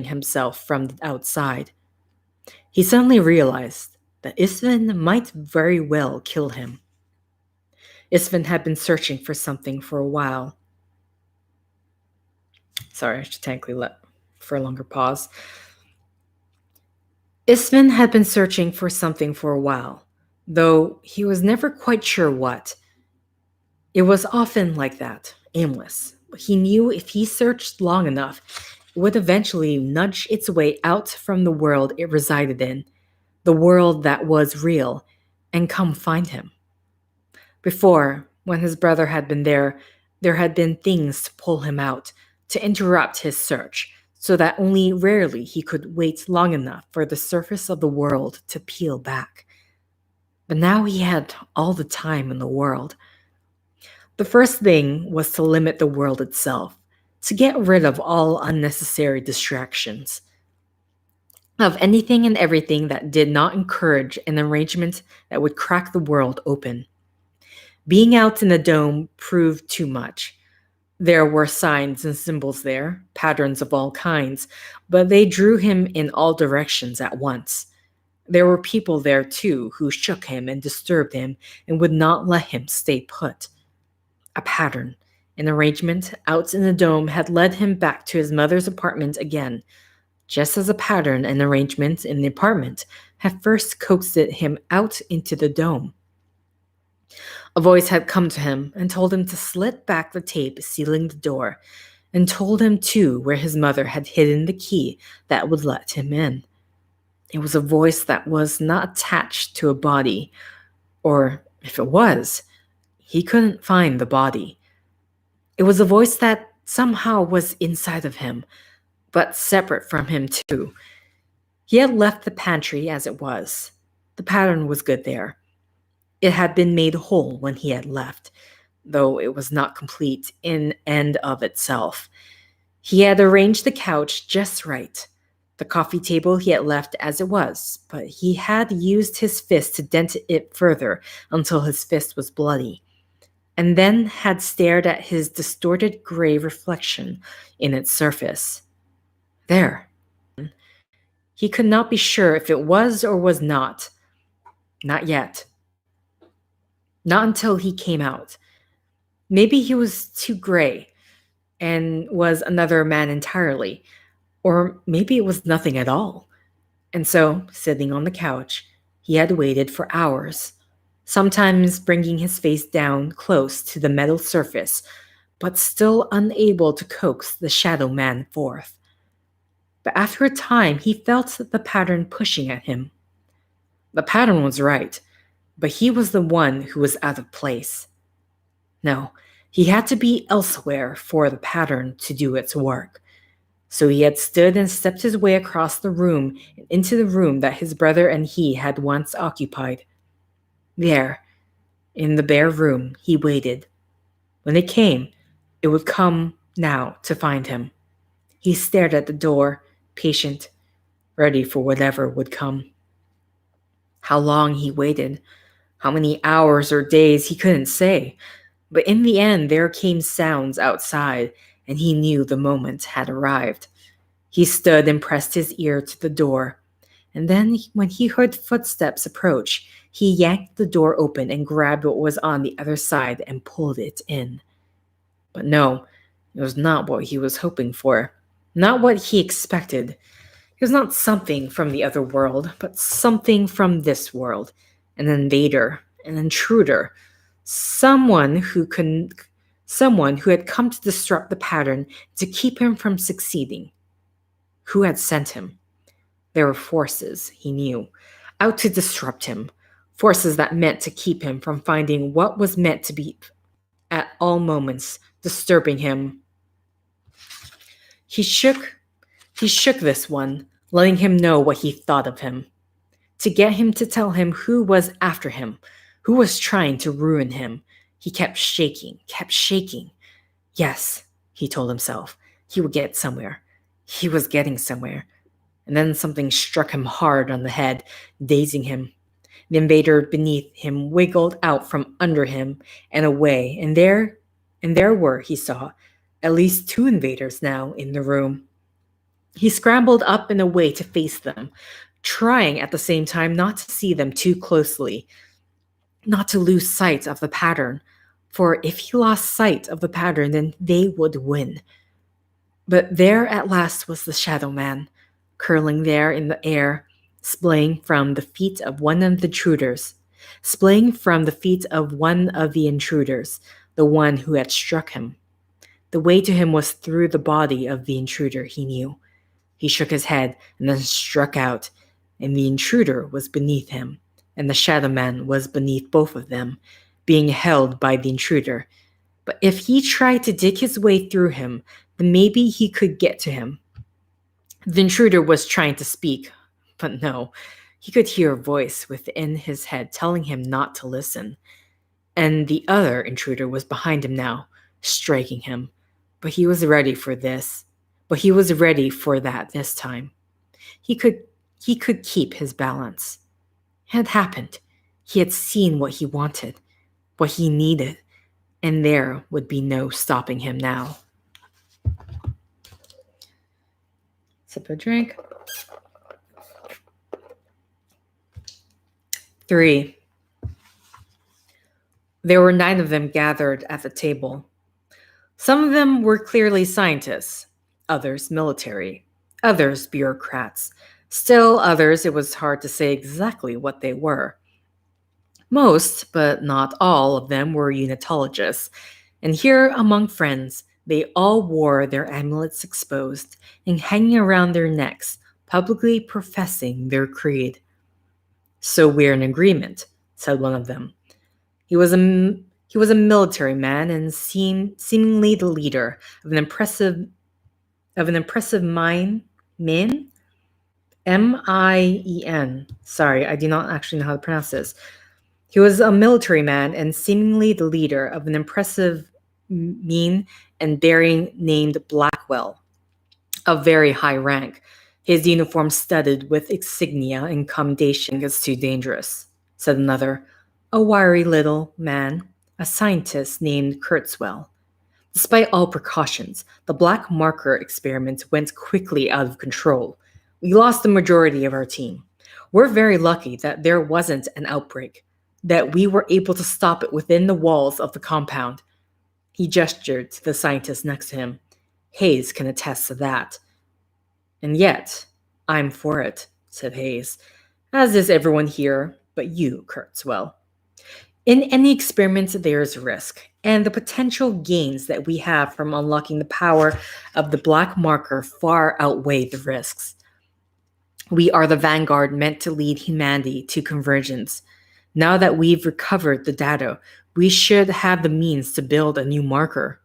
himself from the outside. He suddenly realized that Istvin might very well kill him. Istvin had been searching for something for a while. Sorry, I should technically let for a longer pause. Istvin had been searching for something for a while, though he was never quite sure what. It was often like that, aimless. He knew if he searched long enough, it would eventually nudge its way out from the world it resided in, the world that was real, and come find him. Before, when his brother had been there had been things to pull him out, to interrupt his search, so that only rarely he could wait long enough for the surface of the world to peel back. But now he had all the time in the world. The first thing was to limit the world itself, to get rid of all unnecessary distractions, of anything and everything that did not encourage an arrangement that would crack the world open. Being out in the dome proved too much. There were signs and symbols there, patterns of all kinds, but they drew him in all directions at once. There were people there too who shook him and disturbed him and would not let him stay put. A pattern, an arrangement out in the dome had led him back to his mother's apartment again, just as a pattern and arrangement in the apartment had first coaxed him out into the dome. A voice had come to him and told him to slit back the tape sealing the door, and told him too where his mother had hidden the key that would let him in. It was a voice that was not attached to a body, or if it was, he couldn't find the body. It was a voice that somehow was inside of him, but separate from him too. He had left the pantry as it was. The pattern was good there. It had been made whole when he had left, though it was not complete in and of itself. He had arranged the couch just right. The coffee table he had left as it was, but he had used his fist to dent it further until his fist was bloody, and then had stared at his distorted gray reflection in its surface. There. He could not be sure if it was or was not. Not yet. Not until he came out. Maybe he was too gray and was another man entirely, or maybe it was nothing at all. And so, sitting on the couch, he had waited for hours, sometimes bringing his face down close to the metal surface, but still unable to coax the shadow man forth. But after a time, he felt the pattern pushing at him. The pattern was right, but he was the one who was out of place. No, he had to be elsewhere for the pattern to do its work. So he had stood and stepped his way across the room and into the room that his brother and he had once occupied. There, in the bare room, he waited. When it came, it would come now to find him. He stared at the door, patient, ready for whatever would come. How long he waited, how many hours or days he couldn't say, but in the end there came sounds outside, and he knew the moment had arrived. He stood and pressed his ear to the door, and then when he heard footsteps approach, he yanked the door open and grabbed what was on the other side and pulled it in. But no, it was not what he was hoping for, not what he expected. It was not something from the other world, but something from this world, an invader, an intruder, Someone someone who had come to disrupt the pattern to keep him from succeeding. Who had sent him? There were forces, he knew, out to disrupt him, forces that meant to keep him from finding what was meant to be at all moments, disturbing him. He shook this one, letting him know what he thought of him, to get him to tell him who was after him, who was trying to ruin him. He kept shaking, kept shaking. Yes, he told himself, he would get somewhere. He was getting somewhere. And then something struck him hard on the head, dazing him. The invader beneath him wiggled out from under him and away, and there were, he saw, at least two invaders now in the room. He scrambled up and away to face them, trying at the same time not to see them too closely, not to lose sight of the pattern, for if he lost sight of the pattern, then they would win. But there at last was the Shadow Man, curling there in the air, splaying from the feet of one of the intruders, the one who had struck him. The way to him was through the body of the intruder, he knew. He shook his head and then struck out, and the intruder was beneath him, and the Shadow Man was beneath both of them, being held by the intruder. But if he tried to dig his way through him, then maybe he could get to him. The intruder was trying to speak, but no, he could hear a voice within his head telling him not to listen. And the other intruder was behind him now, striking him. But he was ready for this. But he was ready for that this time. He could keep his balance. It had happened. He had seen what he wanted, what he needed, and there would be no stopping him now. Sip a drink. 3. There were 9 of them gathered at the table. Some of them were clearly scientists, others military, others bureaucrats. Still others, it was hard to say exactly what they were. Most, but not all, of them were unitologists, and here among friends, they all wore their amulets exposed and hanging around their necks, publicly professing their creed. So we're in agreement, said one of them. He was a military man and seemingly the leader of an impressive mine, M-I-E-N. Sorry, I do not actually know how to pronounce this. He was a military man and seemingly the leader of an impressive mine and bearing named Blackwell, of very high rank. His uniform studded with insignia and commendation is too dangerous, said another, a wiry little man, a scientist named Kurzweil. Despite all precautions, the black marker experiment went quickly out of control. We lost the majority of our team. We're very lucky that there wasn't an outbreak, that we were able to stop it within the walls of the compound. He gestured to the scientist next to him. Hayes can attest to that. And yet, I'm for it, said Hayes, as is everyone here but you, Kurzweil. In any experiment, there is risk, and the potential gains that we have from unlocking the power of the black marker far outweigh the risks. We are the vanguard meant to lead humanity to convergence. Now that we've recovered the data, we should have the means to build a new marker.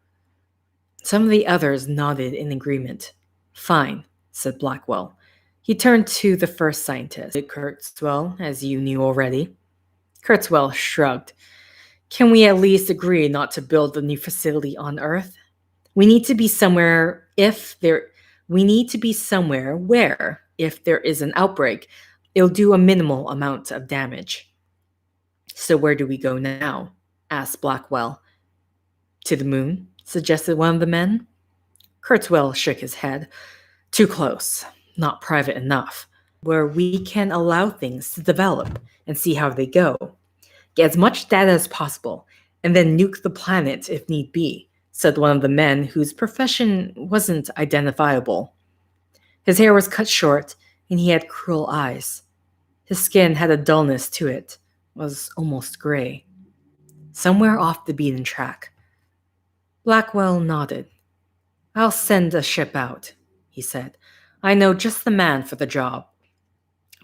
Some of the others nodded in agreement. Fine, said Blackwell. He turned to the first scientist, Kurzweil, as you knew already. Kurzweil shrugged. Can we at least agree not to build a new facility on Earth? We need to be somewhere where, if there is an outbreak, it'll do a minimal amount of damage. So where do we go now? Asked Blackwell. To the moon, suggested one of the men. Kurzweil shook his head. Too close, not private enough, where we can allow things to develop and see how they go. Get as much data as possible, and then nuke the planet if need be, said one of the men whose profession wasn't identifiable. His hair was cut short, and he had cruel eyes. His skin had a dullness to it, was almost gray. somewhere off the beaten track. Blackwell nodded. I'll send a ship out, he said. I know just the man for the job.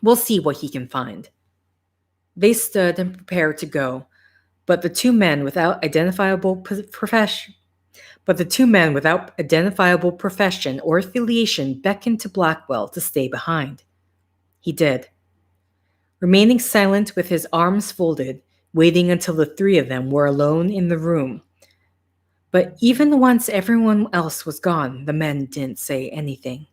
We'll see what he can find. They stood and prepared to go, but the two men without identifiable profession or affiliation beckoned to Blackwell to stay behind. He did, remaining silent with his arms folded, waiting until the three of them were alone in the room. But even once everyone else was gone, the men didn't say anything.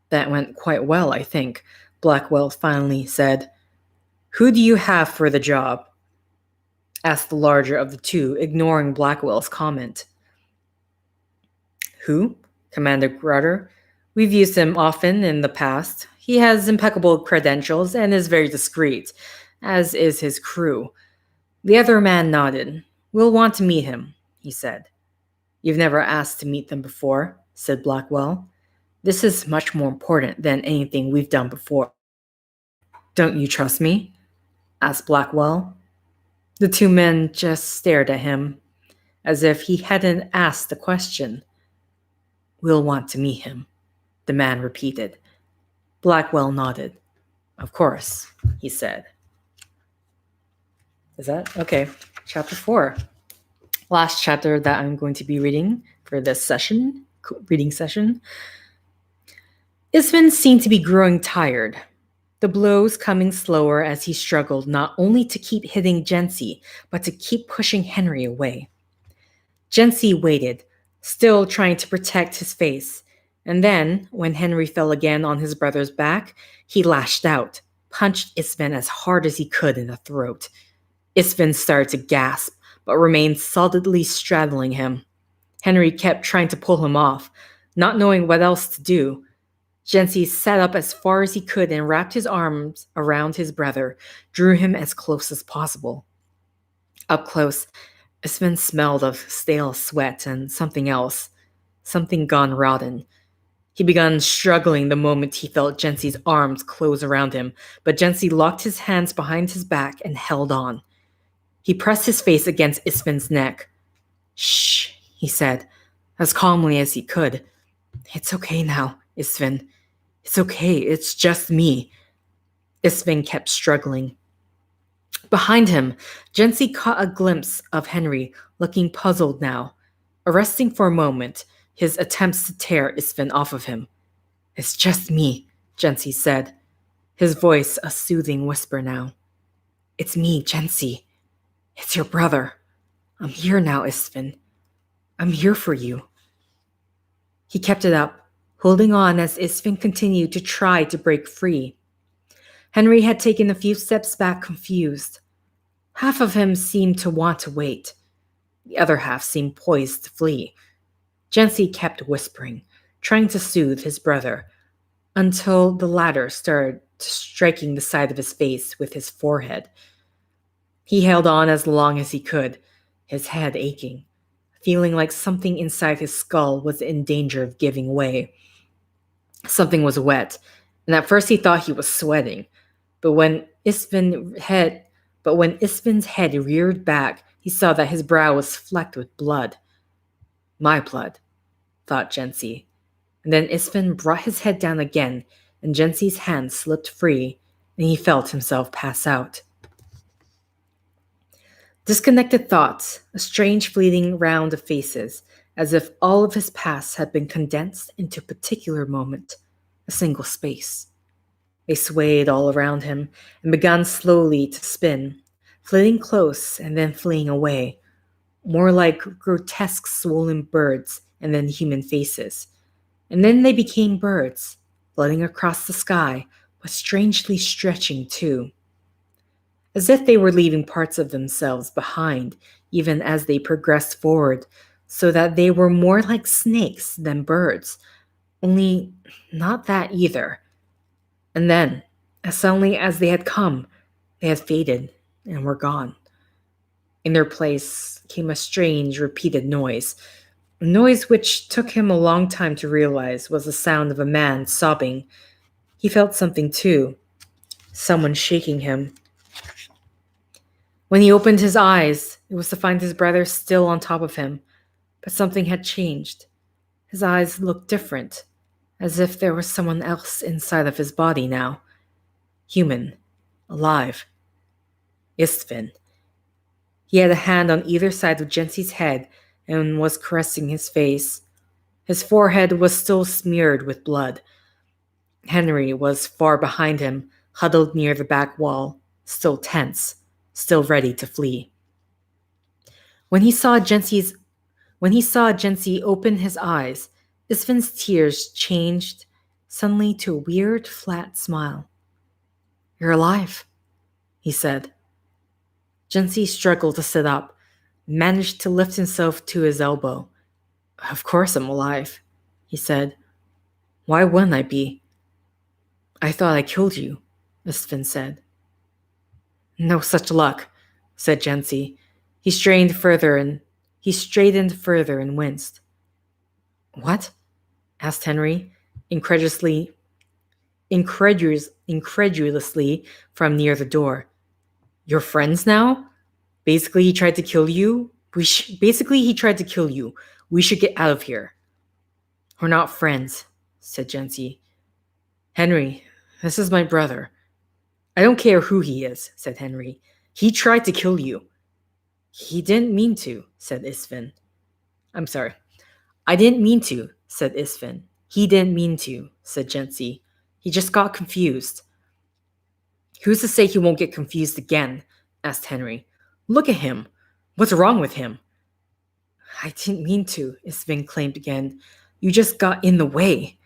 That went quite well, I think, Blackwell finally said. Who do you have for the job? Asked the larger of the two, ignoring Blackwell's comment. Who? Commander Grutter. We've used him often in the past. He has impeccable credentials and is very discreet, as is his crew. The other man nodded. We'll want to meet him, he said. You've never asked to meet them before, said Blackwell. This is much more important than anything we've done before. Don't you trust me? Asked Blackwell. The two men just stared at him, as if he hadn't asked the question. We'll want to meet him, the man repeated. Blackwell nodded. Of course, he said. Is that? Okay. Chapter 4. Last chapter that I'm going to be reading for this reading session. Isman seemed to be growing tired, the blows coming slower as he struggled not only to keep hitting Jency, but to keep pushing Henry away. Jency waited, still trying to protect his face, and then, when Henry fell again on his brother's back, he lashed out, punched Isman as hard as he could in the throat. Isman started to gasp, but remained solidly straddling him. Henry kept trying to pull him off, not knowing what else to do. Jency sat up as far as he could and wrapped his arms around his brother, drew him as close as possible. Up close, Isman smelled of stale sweat and something else, something gone rotten. He began struggling the moment he felt Jency's arms close around him, but Jency locked his hands behind his back and held on. He pressed his face against Isman's neck. Shh, he said, as calmly as he could. It's okay now, Isman. It's okay, it's just me. Isman kept struggling. Behind him, Jency caught a glimpse of Henry, looking puzzled now. Arresting for a moment, his attempts to tear Isman off of him. It's just me, Jency said, his voice a soothing whisper now. It's me, Jency. It's your brother. I'm here now, Isman. I'm here for you. He kept it up, holding on as Isman continued to try to break free. Henry had taken a few steps back, confused. Half of him seemed to want to wait. The other half seemed poised to flee. Jency kept whispering, trying to soothe his brother, until the latter started striking the side of his face with his forehead. He held on as long as he could, his head aching, feeling like something inside his skull was in danger of giving way. Something was wet, and at first he thought he was sweating, but when Isman's head reared back, he saw that his brow was flecked with blood. My blood, thought Jency. And then Isman brought his head down again, and Jency's hand slipped free, and he felt himself pass out. Disconnected thoughts, a strange fleeting round of faces, as if all of his past had been condensed into a particular moment, a single space. They swayed all around him and began slowly to spin, flitting close and then fleeing away, more like grotesque swollen birds and then human faces. And then they became birds, floating across the sky, but strangely stretching too. As if they were leaving parts of themselves behind, even as they progressed forward, so that they were more like snakes than birds, only not that either. And then, as suddenly as they had come, they had faded and were gone. In their place came a strange, repeated noise, a noise which took him a long time to realize was the sound of a man sobbing. He felt something too, someone shaking him. When he opened his eyes, it It was to find his brother still on top of him, but something had changed. His eyes looked different, as if there was someone else inside of his body now. Human. Alive. Istvin. He had a hand on either side of Jensi's head and was caressing his face. His forehead was still smeared with blood. Henry was far behind him, huddled near the back wall, still tense, still ready to flee. When he saw Jensi open his eyes, Istvin's tears changed suddenly to a weird, flat smile. "You're alive," he said. Jensi struggled to sit up, managed to lift himself to his elbow. "Of course I'm alive," he said. "Why wouldn't I be?" "I thought I killed you," Istvin said. "No such luck," said Jensi. He straightened further and winced. "What?" asked Henry, incredulously from near the door. "You're friends now? Basically, he tried to kill you. We should get out of here." "We're not friends," said Jensi. "Henry, this is my brother." "I don't care who he is," said Henry. "He tried to kill you." "He didn't mean to," said Istvin. "I'm sorry. I didn't mean to," said Istvin. "He didn't mean to," said Jensi. "He just got confused." "Who's to say he won't get confused again?" asked Henry. "Look at him. What's wrong with him?" "I didn't mean to," Istvin claimed again. "You just got in the way."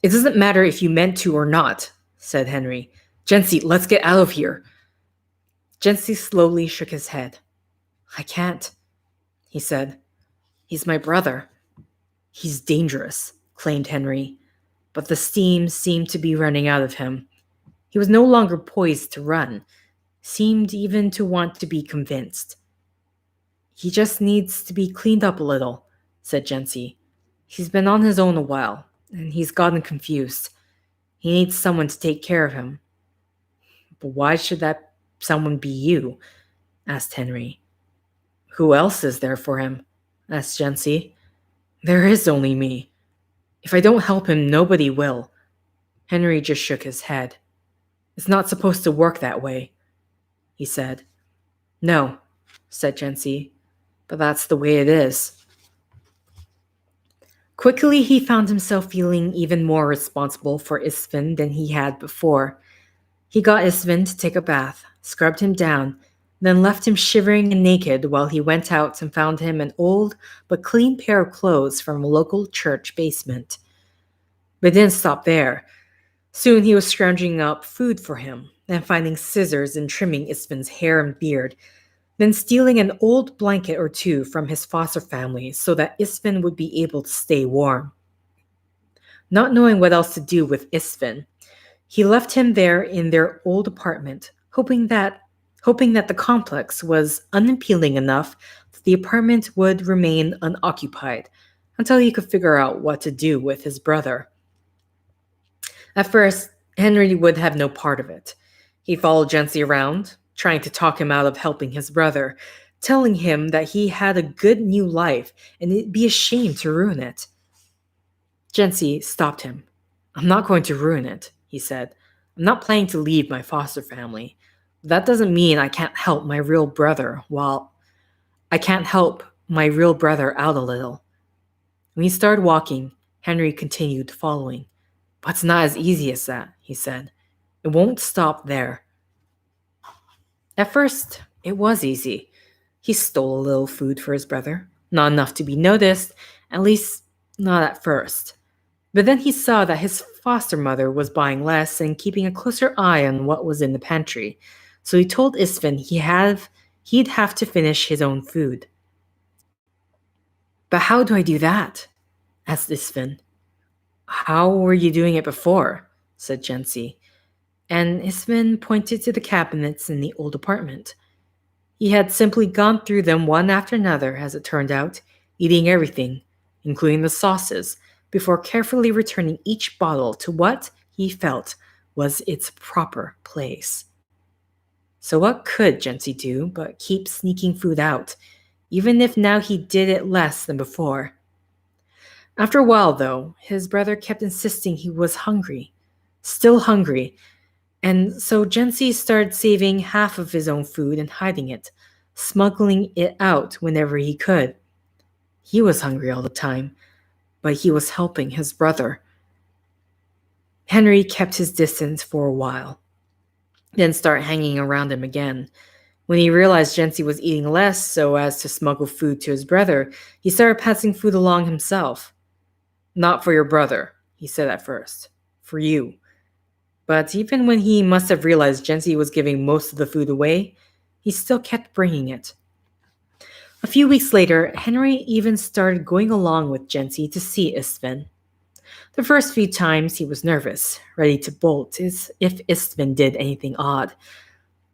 "It doesn't matter if you meant to or not," said Henry. "Jensi, let's get out of here." Jensi slowly shook his head. "I can't," he said. "He's my brother." "He's dangerous," claimed Henry, but the steam seemed to be running out of him. He was no longer poised to run, seemed even to want to be convinced. "He just needs to be cleaned up a little," said Jensi. "He's been on his own a while, and he's gotten confused. He needs someone to take care of him." "But why should that someone be you?" asked Henry. "Who else is there for him?" asked Jensi. "There is only me. If I don't help him, nobody will." Henry just shook his head. "It's not supposed to work that way," he said. "No," said Jensi, "but that's the way it is." Quickly, he found himself feeling even more responsible for Istvin than he had before. He got Istvin to take a bath, scrubbed him down, then left him shivering and naked while he went out and found him an old but clean pair of clothes from a local church basement. But it didn't stop there. Soon he was scrounging up food for him, and finding scissors and trimming Istvin's hair and beard, then stealing an old blanket or two from his foster family so that Istvin would be able to stay warm. Not knowing what else to do with Istvin, he left him there in their old apartment, hoping that the complex was unappealing enough that the apartment would remain unoccupied until he could figure out what to do with his brother. At first, Henry would have no part of it. He followed Jensi around, trying to talk him out of helping his brother, telling him that he had a good new life and it'd be a shame to ruin it. Jensi stopped him. "I'm not going to ruin it," he said. "I'm not planning to leave my foster family. That doesn't mean I can't help my real brother out a little." When he started walking, Henry continued following. "But it's not as easy as that," he said. "It won't stop there." At first, it was easy. He stole a little food for his brother, not enough to be noticed, at least not at first. But then he saw that his foster mother was buying less and keeping a closer eye on what was in the pantry, so he told Istvin he'd have to finish his own food. "But how do I do that?" asked Istvin. "How were you doing it before?" said Jensi. And Istvin pointed to the cabinets in the old apartment. He had simply gone through them one after another, as it turned out, eating everything, including the sauces, before carefully returning each bottle to what he felt was its proper place. So what could Jency do but keep sneaking food out, even if now he did it less than before? After a while, though, his brother kept insisting he was hungry, still hungry, and so Jency started saving half of his own food and hiding it, smuggling it out whenever he could. He was hungry all the time, but he was helping his brother. Henry kept his distance for a while, then started hanging around him again. When he realized Jency was eating less so as to smuggle food to his brother, he started passing food along himself. Not for your brother, he said at first. For you. But even when he must have realized Jency was giving most of the food away, he still kept bringing it. A few weeks later, Henry even started going along with Jency to see Istvan. The first few times he was nervous, ready to bolt if Istvan did anything odd.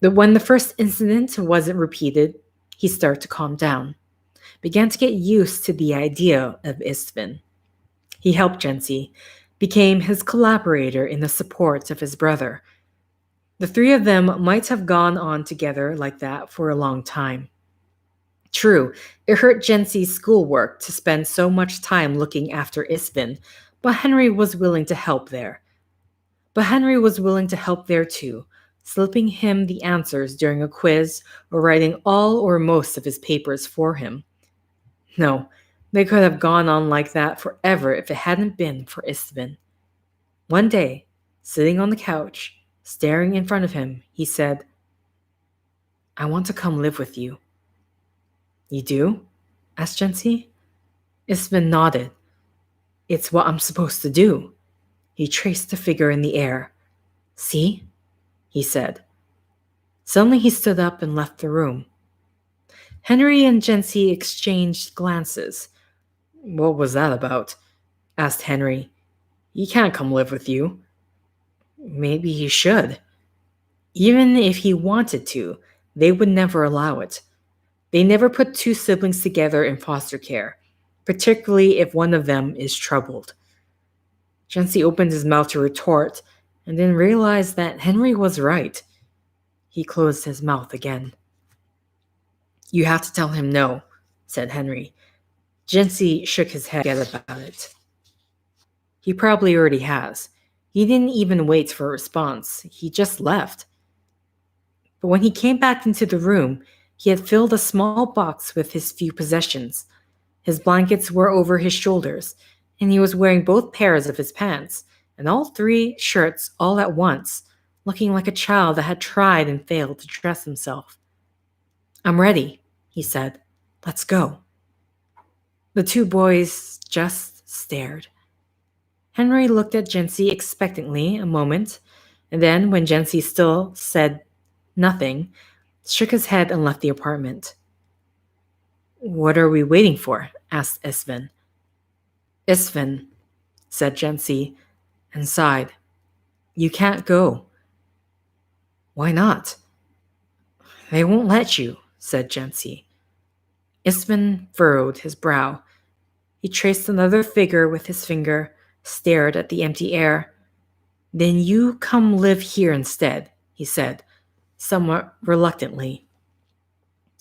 But when the first incident wasn't repeated, he started to calm down, began to get used to the idea of Istvan. He helped Jency, became his collaborator in the support of his brother. The three of them might have gone on together like that for a long time. True, it hurt Jency's schoolwork to spend so much time looking after Istvan, but Henry was willing to help there. Too, slipping him the answers during a quiz or writing all or most of his papers for him. No, they could have gone on like that forever if it hadn't been for Istvan. One day, sitting on the couch, staring in front of him, he said, "I want to come live with you." "You do?" asked Jency. Istvan nodded. "It's what I'm supposed to do." He traced the figure in the air. "See?" he said. Suddenly he stood up and left the room. Henry and Jency exchanged glances. "What was that about?" asked Henry. "He can't come live with you." "Maybe he should." Even if he wanted to, they would never allow it. They never put two siblings together in foster care, particularly if one of them is troubled. Jency opened his mouth to retort and then realized that Henry was right. He closed his mouth again. "You have to tell him no," said Henry. Jency shook his head about it. "He probably already has. He didn't even wait for a response. He just left." But when he came back into the room, he had filled a small box with his few possessions. His blankets were over his shoulders, and he was wearing both pairs of his pants, and all three shirts all at once, looking like a child that had tried and failed to dress himself. "I'm ready," he said. "Let's go." The two boys just stared. Henry looked at Jency expectantly a moment, and then, when Jency still said nothing, shook his head and left the apartment. "What are we waiting for?" asked Istvan. "Istvan," said Jency, and sighed. "You can't go." "Why not?" "They won't let you," said Jency. Istvan furrowed his brow. He traced another figure with his finger, stared at the empty air. "Then you come live here instead," he said, somewhat reluctantly.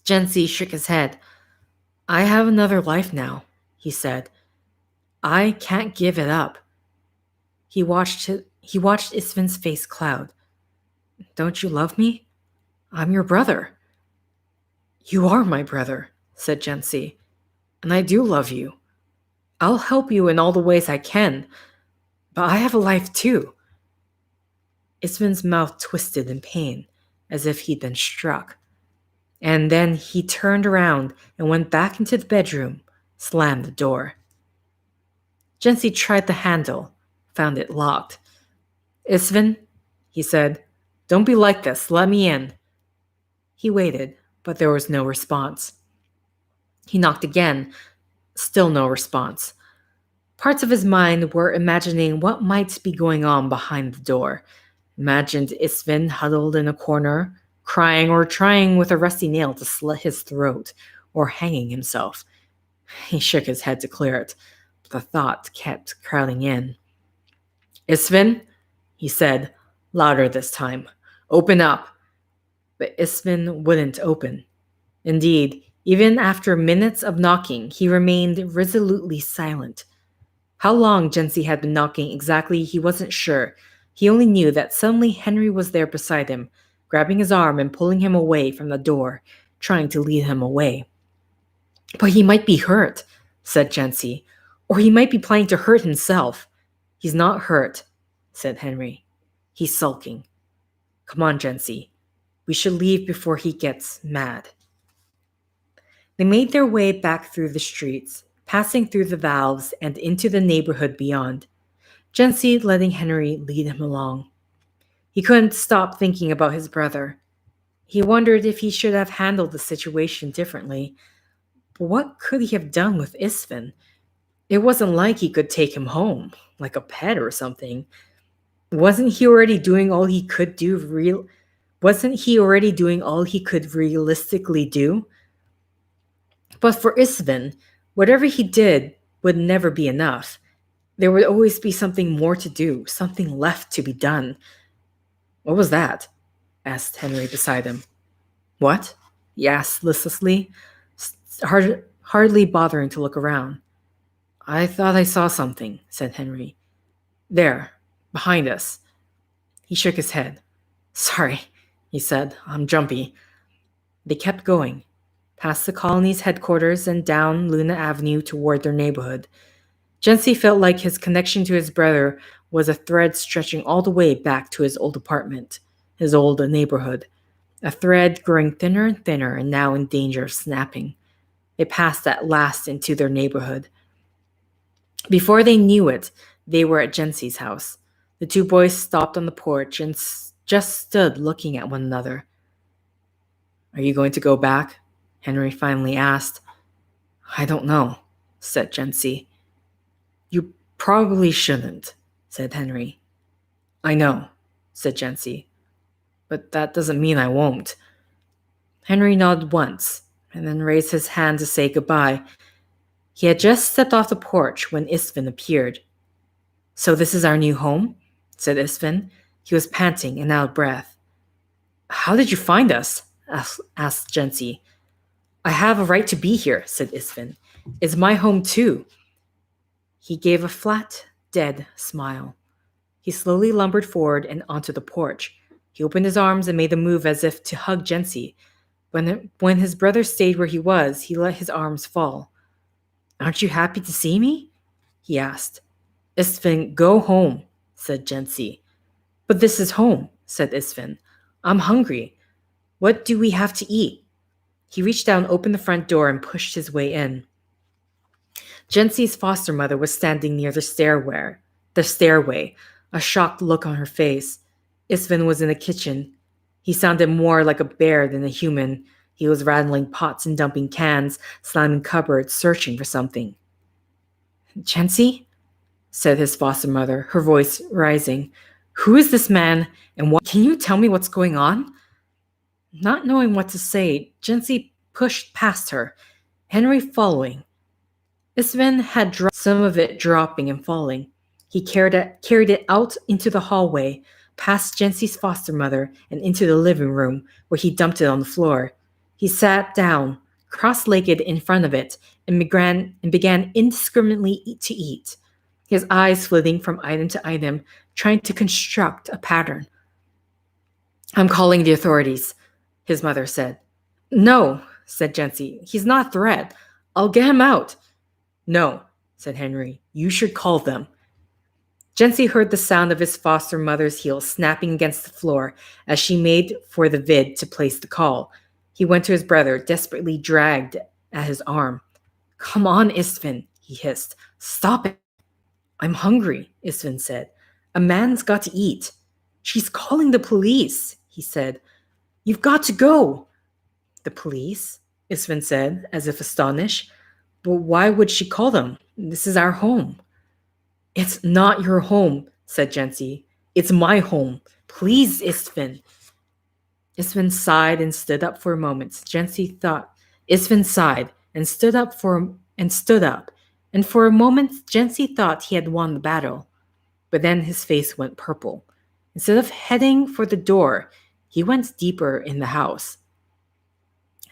Jency shook his head. "I have another life now," he said. "I can't give it up." He watched Istvan's face cloud. "Don't you love me? I'm your brother." "You are my brother," said Jency, "and I do love you. I'll help you in all the ways I can, but I have a life too." Istvan's mouth twisted in pain, as if he'd been struck. And then he turned around and went back into the bedroom, slammed the door. Jency tried the handle, found it locked. "Istvan," he said, "don't be like this. Let me in." He waited, but there was no response. He knocked again, still no response. Parts of his mind were imagining what might be going on behind the door. Imagined Istvan huddled in a corner, crying or trying with a rusty nail to slit his throat, or hanging himself. He shook his head to clear it, but the thought kept crowding in. "Istvan," he said, louder this time, "open up." But Istvin wouldn't open. Indeed, even after minutes of knocking, he remained resolutely silent. How long Jency had been knocking exactly, he wasn't sure. He only knew that suddenly Henry was there beside him, grabbing his arm and pulling him away from the door, trying to lead him away. But he might be hurt, said Jency, or he might be planning to hurt himself. He's not hurt, said Henry. He's sulking. Come on, Jency. We should leave before he gets mad. They made their way back through the streets, passing through the valves and into the neighborhood beyond, Jency letting Henry lead him along. He couldn't stop thinking about his brother. He wondered if he should have handled the situation differently. But what could he have done with Istvin? It wasn't like he could take him home, like a pet or something. Wasn't he already doing all he could do Wasn't he already doing all he could realistically do? But for Istvin, whatever he did would never be enough. There would always be something more to do, something left to be done. What was that? Asked Henry beside him. What? He asked listlessly, hardly bothering to look around. I thought I saw something, said Henry. There, behind us. He shook his head. Sorry, he said. I'm jumpy. They kept going, past the colony's headquarters and down Luna Avenue toward their neighborhood. Jency felt like his connection to his brother was a thread stretching all the way back to his old apartment, his old neighborhood, a thread growing thinner and thinner and now in danger of snapping. They passed at last into their neighborhood. Before they knew it, they were at Jency's house. The two boys stopped on the porch and just stood looking at one another. Are you going to go back? Henry finally asked. I don't know, said Jency. You probably shouldn't, said Henry. I know, said Jency. But that doesn't mean I won't. Henry nodded once and then raised his hand to say goodbye. He had just stepped off the porch when Istvin appeared. So this is our new home? Said Istvin. He was panting and out of breath. How did you find us? Asked Jency. I have a right to be here, said Istvin. It's my home too. He gave a flat, dead smile. He slowly lumbered forward and onto the porch. He opened his arms and made a move as if to hug Jency. When his brother stayed where he was, he let his arms fall. Aren't you happy to see me? He asked. Istvin, go home, said Jency. But this is home, said Istvin. I'm hungry. What do we have to eat? He reached down, opened the front door, and pushed his way in. Jency's foster mother was standing near the stairway, a shocked look on her face. Istvin was in the kitchen. He sounded more like a bear than a human. He was rattling pots and dumping cans, slamming cupboards, searching for something. Jency? Said his foster mother, her voice rising. Who is this man, and what? Can you tell me what's going on? Not knowing what to say, Jency pushed past her, Henry following. Istvin had some of it dropping and falling. He carried it out into the hallway, past Jency's foster mother, and into the living room, where he dumped it on the floor. He sat down, cross-legged in front of it, and began indiscriminately to eat, his eyes flitting from item to item, trying to construct a pattern. I'm calling the authorities, his mother said. No, said Jency. He's not a threat. I'll get him out. No, said Henry. You should call them. Jency heard the sound of his foster mother's heels snapping against the floor as she made for the vid to place the call. He went to his brother, desperately dragged at his arm. Come on, Istvin, he hissed. Stop it. I'm hungry, Istvin said. A man's got to eat. She's calling the police, he said. You've got to go. The police? Istvin said, as if astonished. But why would she call them? This is our home. It's not your home, said Jency. It's my home. Please, Istvin. Istvin sighed and stood up for a moment. Jency thought. Istvin sighed and stood up. And for a moment, Jency thought he had won the battle. But then his face went purple. Instead of heading for the door, He went deeper in the house.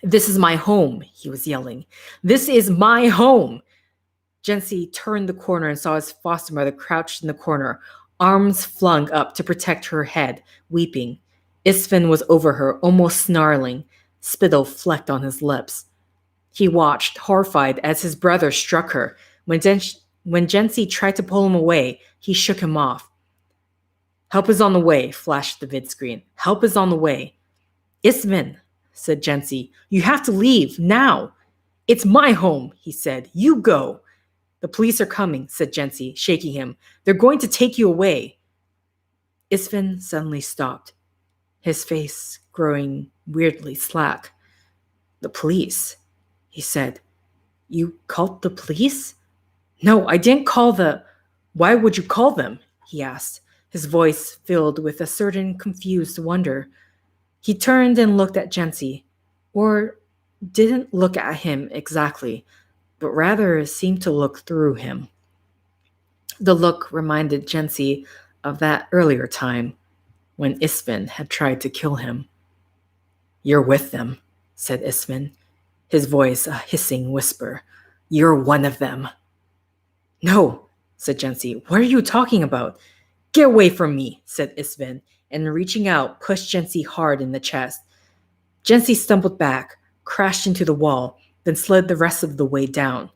"This is my home," he was yelling. "This is my home." Jency turned the corner and saw his foster mother crouched in the corner, arms flung up to protect her head, weeping. Isfin was over her, almost snarling, spittle flecked on his lips. He watched, horrified, as his brother struck her. When Jency tried to pull him away, he shook him off. "Help is on the way," flashed the vid screen. "Help is on the way." "Isfin," said Jency, "you have to leave, now." "It's my home," he said. "You go." "The police are coming," said Jency, shaking him. "They're going to take you away." Isfin suddenly stopped, his face growing weirdly slack. "The police," he said. "You called the police?" "No, I didn't call the—" "Why would you call them?" he asked, his voice filled with a certain confused wonder. He turned and looked at Jency, or didn't look at him exactly, but rather seemed to look through him. The look reminded Jency of that earlier time when Isfin had tried to kill him. "You're with them," said Isfin, his voice a hissing whisper. "You're one of them." "No," said Jency. "What are you talking about?" "Get away from me," said Isfin, and reaching out, pushed Jency hard in the chest. Jency stumbled back, crashed into the wall, then slid the rest of the way down.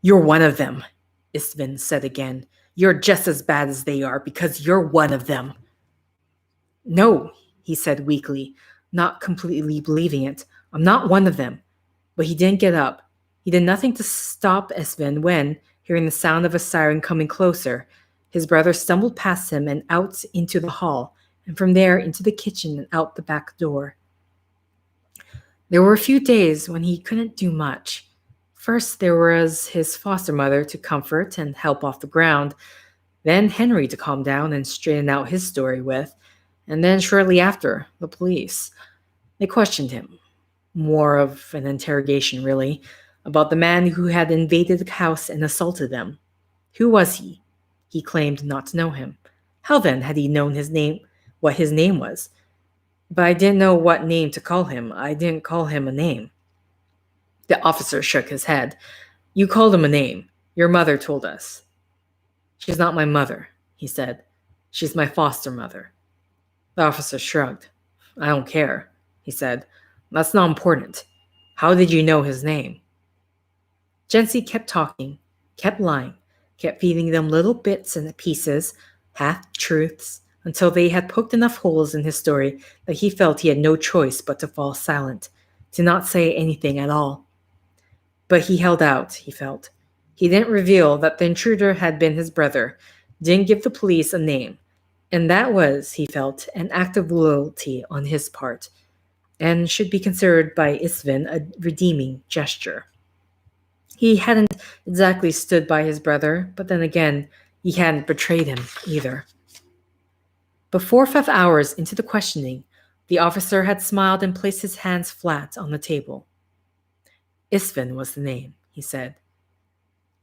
"You're one of them," Isfin said again. "You're just as bad as they are because you're one of them." "No," he said weakly, not completely believing it. "I'm not one of them." But he didn't get up. He did nothing to stop Isfin when, hearing the sound of a siren coming closer, his brother stumbled past him and out into the hall, and from there into the kitchen and out the back door. There were a few days when he couldn't do much. First, there was his foster mother to comfort and help off the ground, then Henry to calm down and straighten out his story with, and then shortly after, the police. They questioned him. More of an interrogation, really, about the man who had invaded the house and assaulted them. Who was he? He claimed not to know him. How then had he known his name, what his name was? But I didn't know what name to call him. I didn't call him a name. The officer shook his head. "You called him a name. Your mother told us." "She's not my mother," he said. "She's my foster mother." The officer shrugged. "I don't care," he said. "That's not important. How did you know his name?" Jency kept talking, kept lying, kept feeding them little bits and pieces, half-truths, until they had poked enough holes in his story that he felt he had no choice but to fall silent, to not say anything at all. But he held out, he felt. He didn't reveal that the intruder had been his brother, didn't give the police a name, and that was, he felt, an act of loyalty on his part, and should be considered by Isfin a redeeming gesture. He hadn't exactly stood by his brother, but then again, he hadn't betrayed him either. But 4 or 5 hours into the questioning, the officer had smiled and placed his hands flat on the table. Isfin was the name, he said.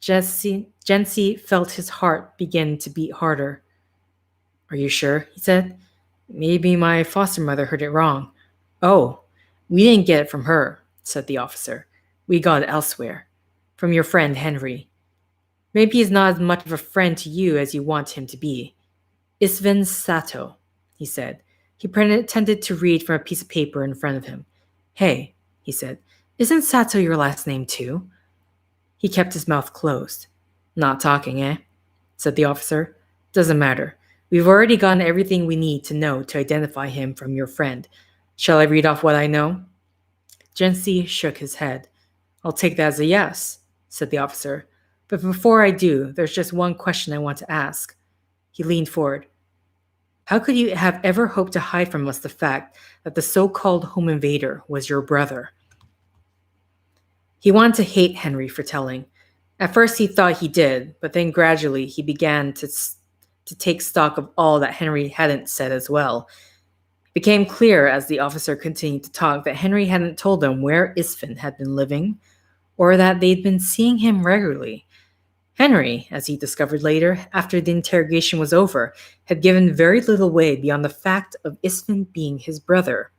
Jency felt his heart begin to beat harder. "Are you sure?" he said. "Maybe my foster mother heard it wrong." "Oh, we didn't get it from her," said the officer. "We got it elsewhere. From your friend Henry. Maybe he's not as much of a friend to you as you want him to be. Isvin Sato," he said. He pretended to read from a piece of paper in front of him. "Hey," he said, "isn't Sato your last name too?" He kept his mouth closed. "Not talking, eh?" said the officer. "Doesn't matter. We've already gotten everything we need to know to identify him from your friend. Shall I read off what I know?" Jency shook his head. "I'll take that as a yes," said the officer. "But before I do, there's just one question I want to ask." He leaned forward. "How could you have ever hoped to hide from us the fact that the so-called home invader was your brother?" He wanted to hate Henry for telling. At first he thought he did, but then gradually he began to take stock of all that Henry hadn't said as well. It became clear as the officer continued to talk that Henry hadn't told them where Isfin had been living, or that they'd been seeing him regularly. Henry, as he discovered later, after the interrogation was over, had given very little away beyond the fact of Istvin being his brother.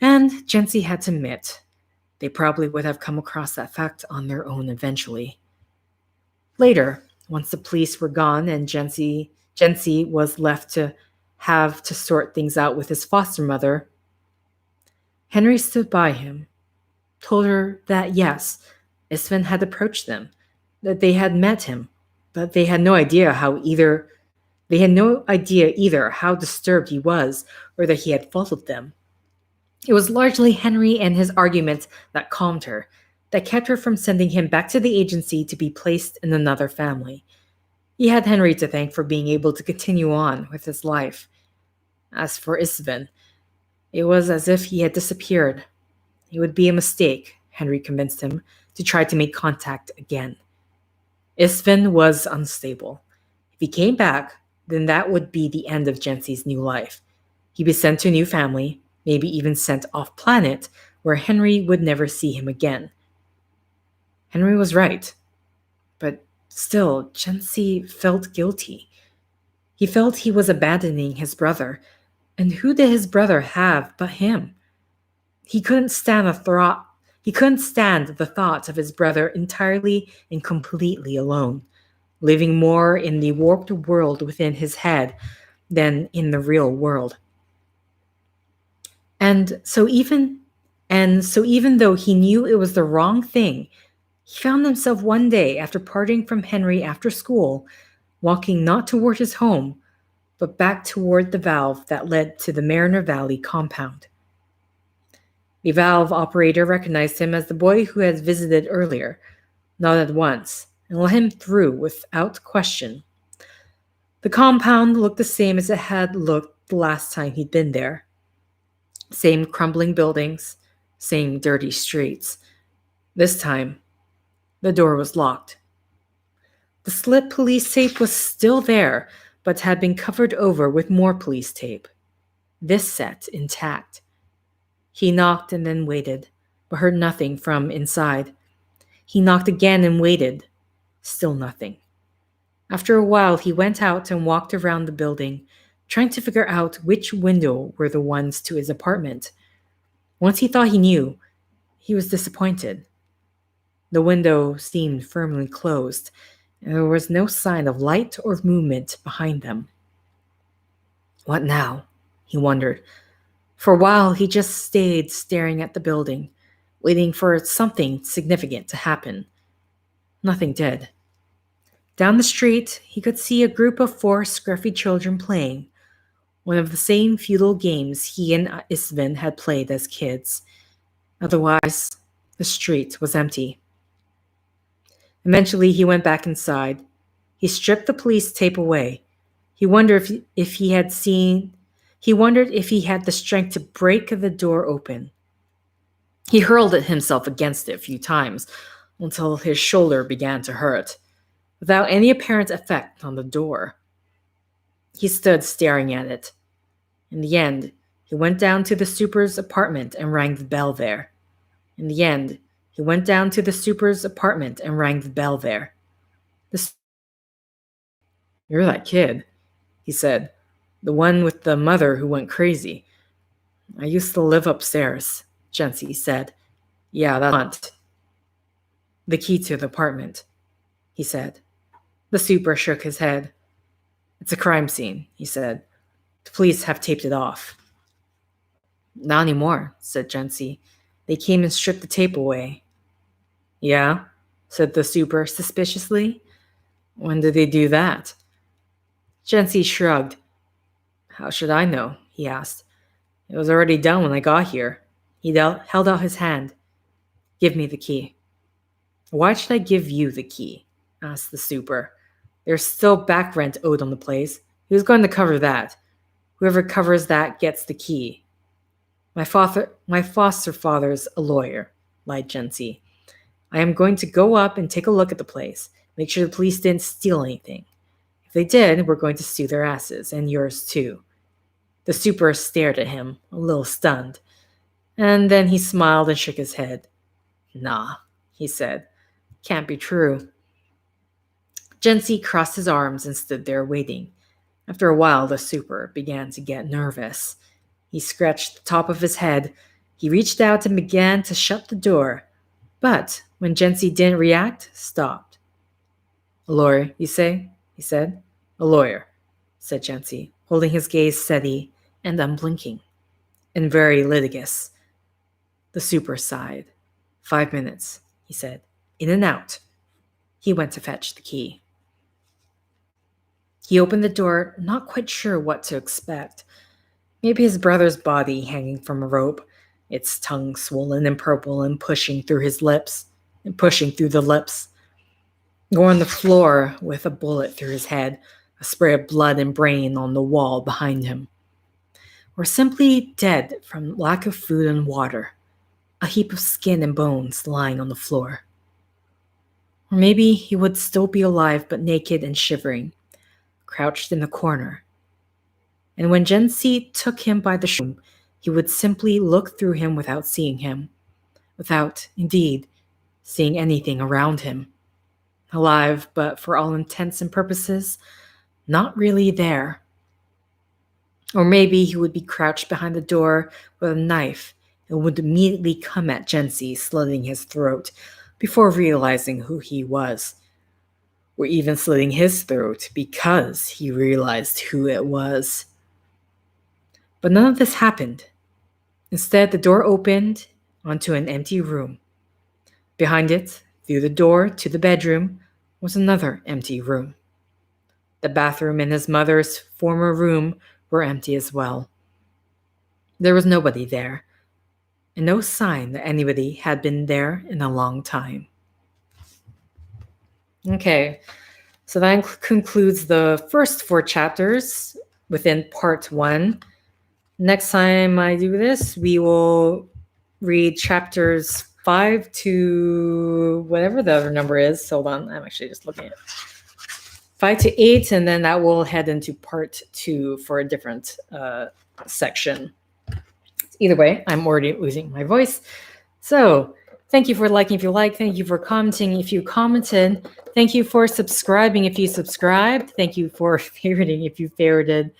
And Jency had to admit, they probably would have come across that fact on their own eventually. Later, once the police were gone and Jency was left to have to sort things out with his foster mother, Henry stood by him, told her that yes, Istvin had approached them, that they had met him, but they had no idea either how disturbed he was or that he had followed them. It was largely Henry and his arguments that calmed her, that kept her from sending him back to the agency to be placed in another family. He had Henry to thank for being able to continue on with his life. As for Istvin, it was as if he had disappeared. It would be a mistake, Henry convinced him, to try to make contact again. Istvin was unstable. If he came back, then that would be the end of Jency's new life. He'd be sent to a new family, maybe even sent off planet, where Henry would never see him again. Henry was right. But still, Jency felt guilty. He felt he was abandoning his brother. And who did his brother have but him? He couldn't stand the thought of his brother entirely and completely alone, living more in the warped world within his head than in the real world. And so even though he knew it was the wrong thing, he found himself one day after parting from Henry after school, walking not toward his home, but back toward the valve that led to the Mariner Valley compound. The valve operator recognized him as the boy who had visited earlier, nodded once, and let him through without question. The compound looked the same as it had looked the last time he'd been there. Same crumbling buildings, same dirty streets. This time, the door was locked. The slip police tape was still there, but had been covered over with more police tape. This set intact. He knocked and then waited, but heard nothing from inside. He knocked again and waited. Still nothing. After a while, he went out and walked around the building, trying to figure out which window were the ones to his apartment. Once he thought he knew, he was disappointed. The window seemed firmly closed, and there was no sign of light or movement behind them. What now? He wondered. For a while, he just stayed staring at the building, waiting for something significant to happen. Nothing did. Down the street, he could see a group of 4 scruffy children playing, one of the same futile games he and Istvin had played as kids. Otherwise, the street was empty. Eventually, he went back inside. He stripped the police tape away. He wondered if he had the strength to break the door open. He hurled himself against it a few times until his shoulder began to hurt, without any apparent effect on the door. He stood staring at it. In the end, he went down to the super's apartment and rang the bell there. You're that kid, he said. The one with the mother who went crazy. I used to live upstairs, Jency said. Yeah, that's the key to the apartment, he said. The super shook his head. It's a crime scene, he said. The police have taped it off. Not anymore, said Jency. They came and stripped the tape away. Yeah, said the super suspiciously. When did they do that? Jency shrugged. How should I know? He asked. It was already done when I got here. He held out his hand. Give me the key. Why should I give you the key? Asked the super. There's still back rent owed on the place. Who's going to cover that? Whoever covers that gets the key. My foster father's a lawyer, lied Jency. I am going to go up and take a look at the place. Make sure the police didn't steal anything. If they did, we're going to sue their asses, and yours too. The super stared at him, a little stunned. And then he smiled and shook his head. Nah, he said. Can't be true. Gensi crossed his arms and stood there waiting. After a while, the super began to get nervous. He scratched the top of his head. He reached out and began to shut the door. But when Gensi didn't react, stopped. "A lawyer, you say?" he said. "A lawyer," said Gensi, holding his gaze steady and unblinking. "And very litigious." The super sighed. "5 minutes," he said. "In and out." He went to fetch the key. He opened the door, not quite sure what to expect. Maybe his brother's body hanging from a rope, its tongue swollen and purple and pushing through the lips. Or on the floor with a bullet through his head, a spray of blood and brain on the wall behind him. Or simply dead from lack of food and water, a heap of skin and bones lying on the floor. Or maybe he would still be alive but naked and shivering, crouched in the corner. And when Gensi took him by the shoulder, he would simply look through him without seeing him, without, indeed, seeing anything around him. Alive, but for all intents and purposes, not really there. Or maybe he would be crouched behind the door with a knife and would immediately come at Gensi, slitting his throat before realizing who he was. Or even slitting his throat because he realized who it was. But none of this happened. Instead, the door opened onto an empty room. Behind it, through the door to the bedroom, was another empty room. The bathroom and his mother's former room were empty as well. There was nobody there, and no sign that anybody had been there in a long time. Okay, so that concludes the first 4 chapters within part 1. Next time I do this, we will read chapters 5 to whatever the other number is. Hold on, I'm actually just looking at it. 5 to 8, and then that will head into part 2 for a different section. Either way, I'm already losing my voice. So thank you for liking if you like. Thank you for commenting if you commented. Thank you for subscribing if you subscribed. Thank you for favoriting if you favorited.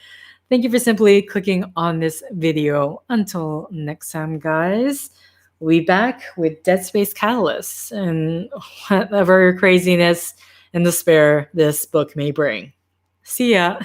Thank you for simply clicking on this video. Until next time, guys, we'll be back with Dead Space Catalyst and whatever craziness and despair this book may bring. See ya.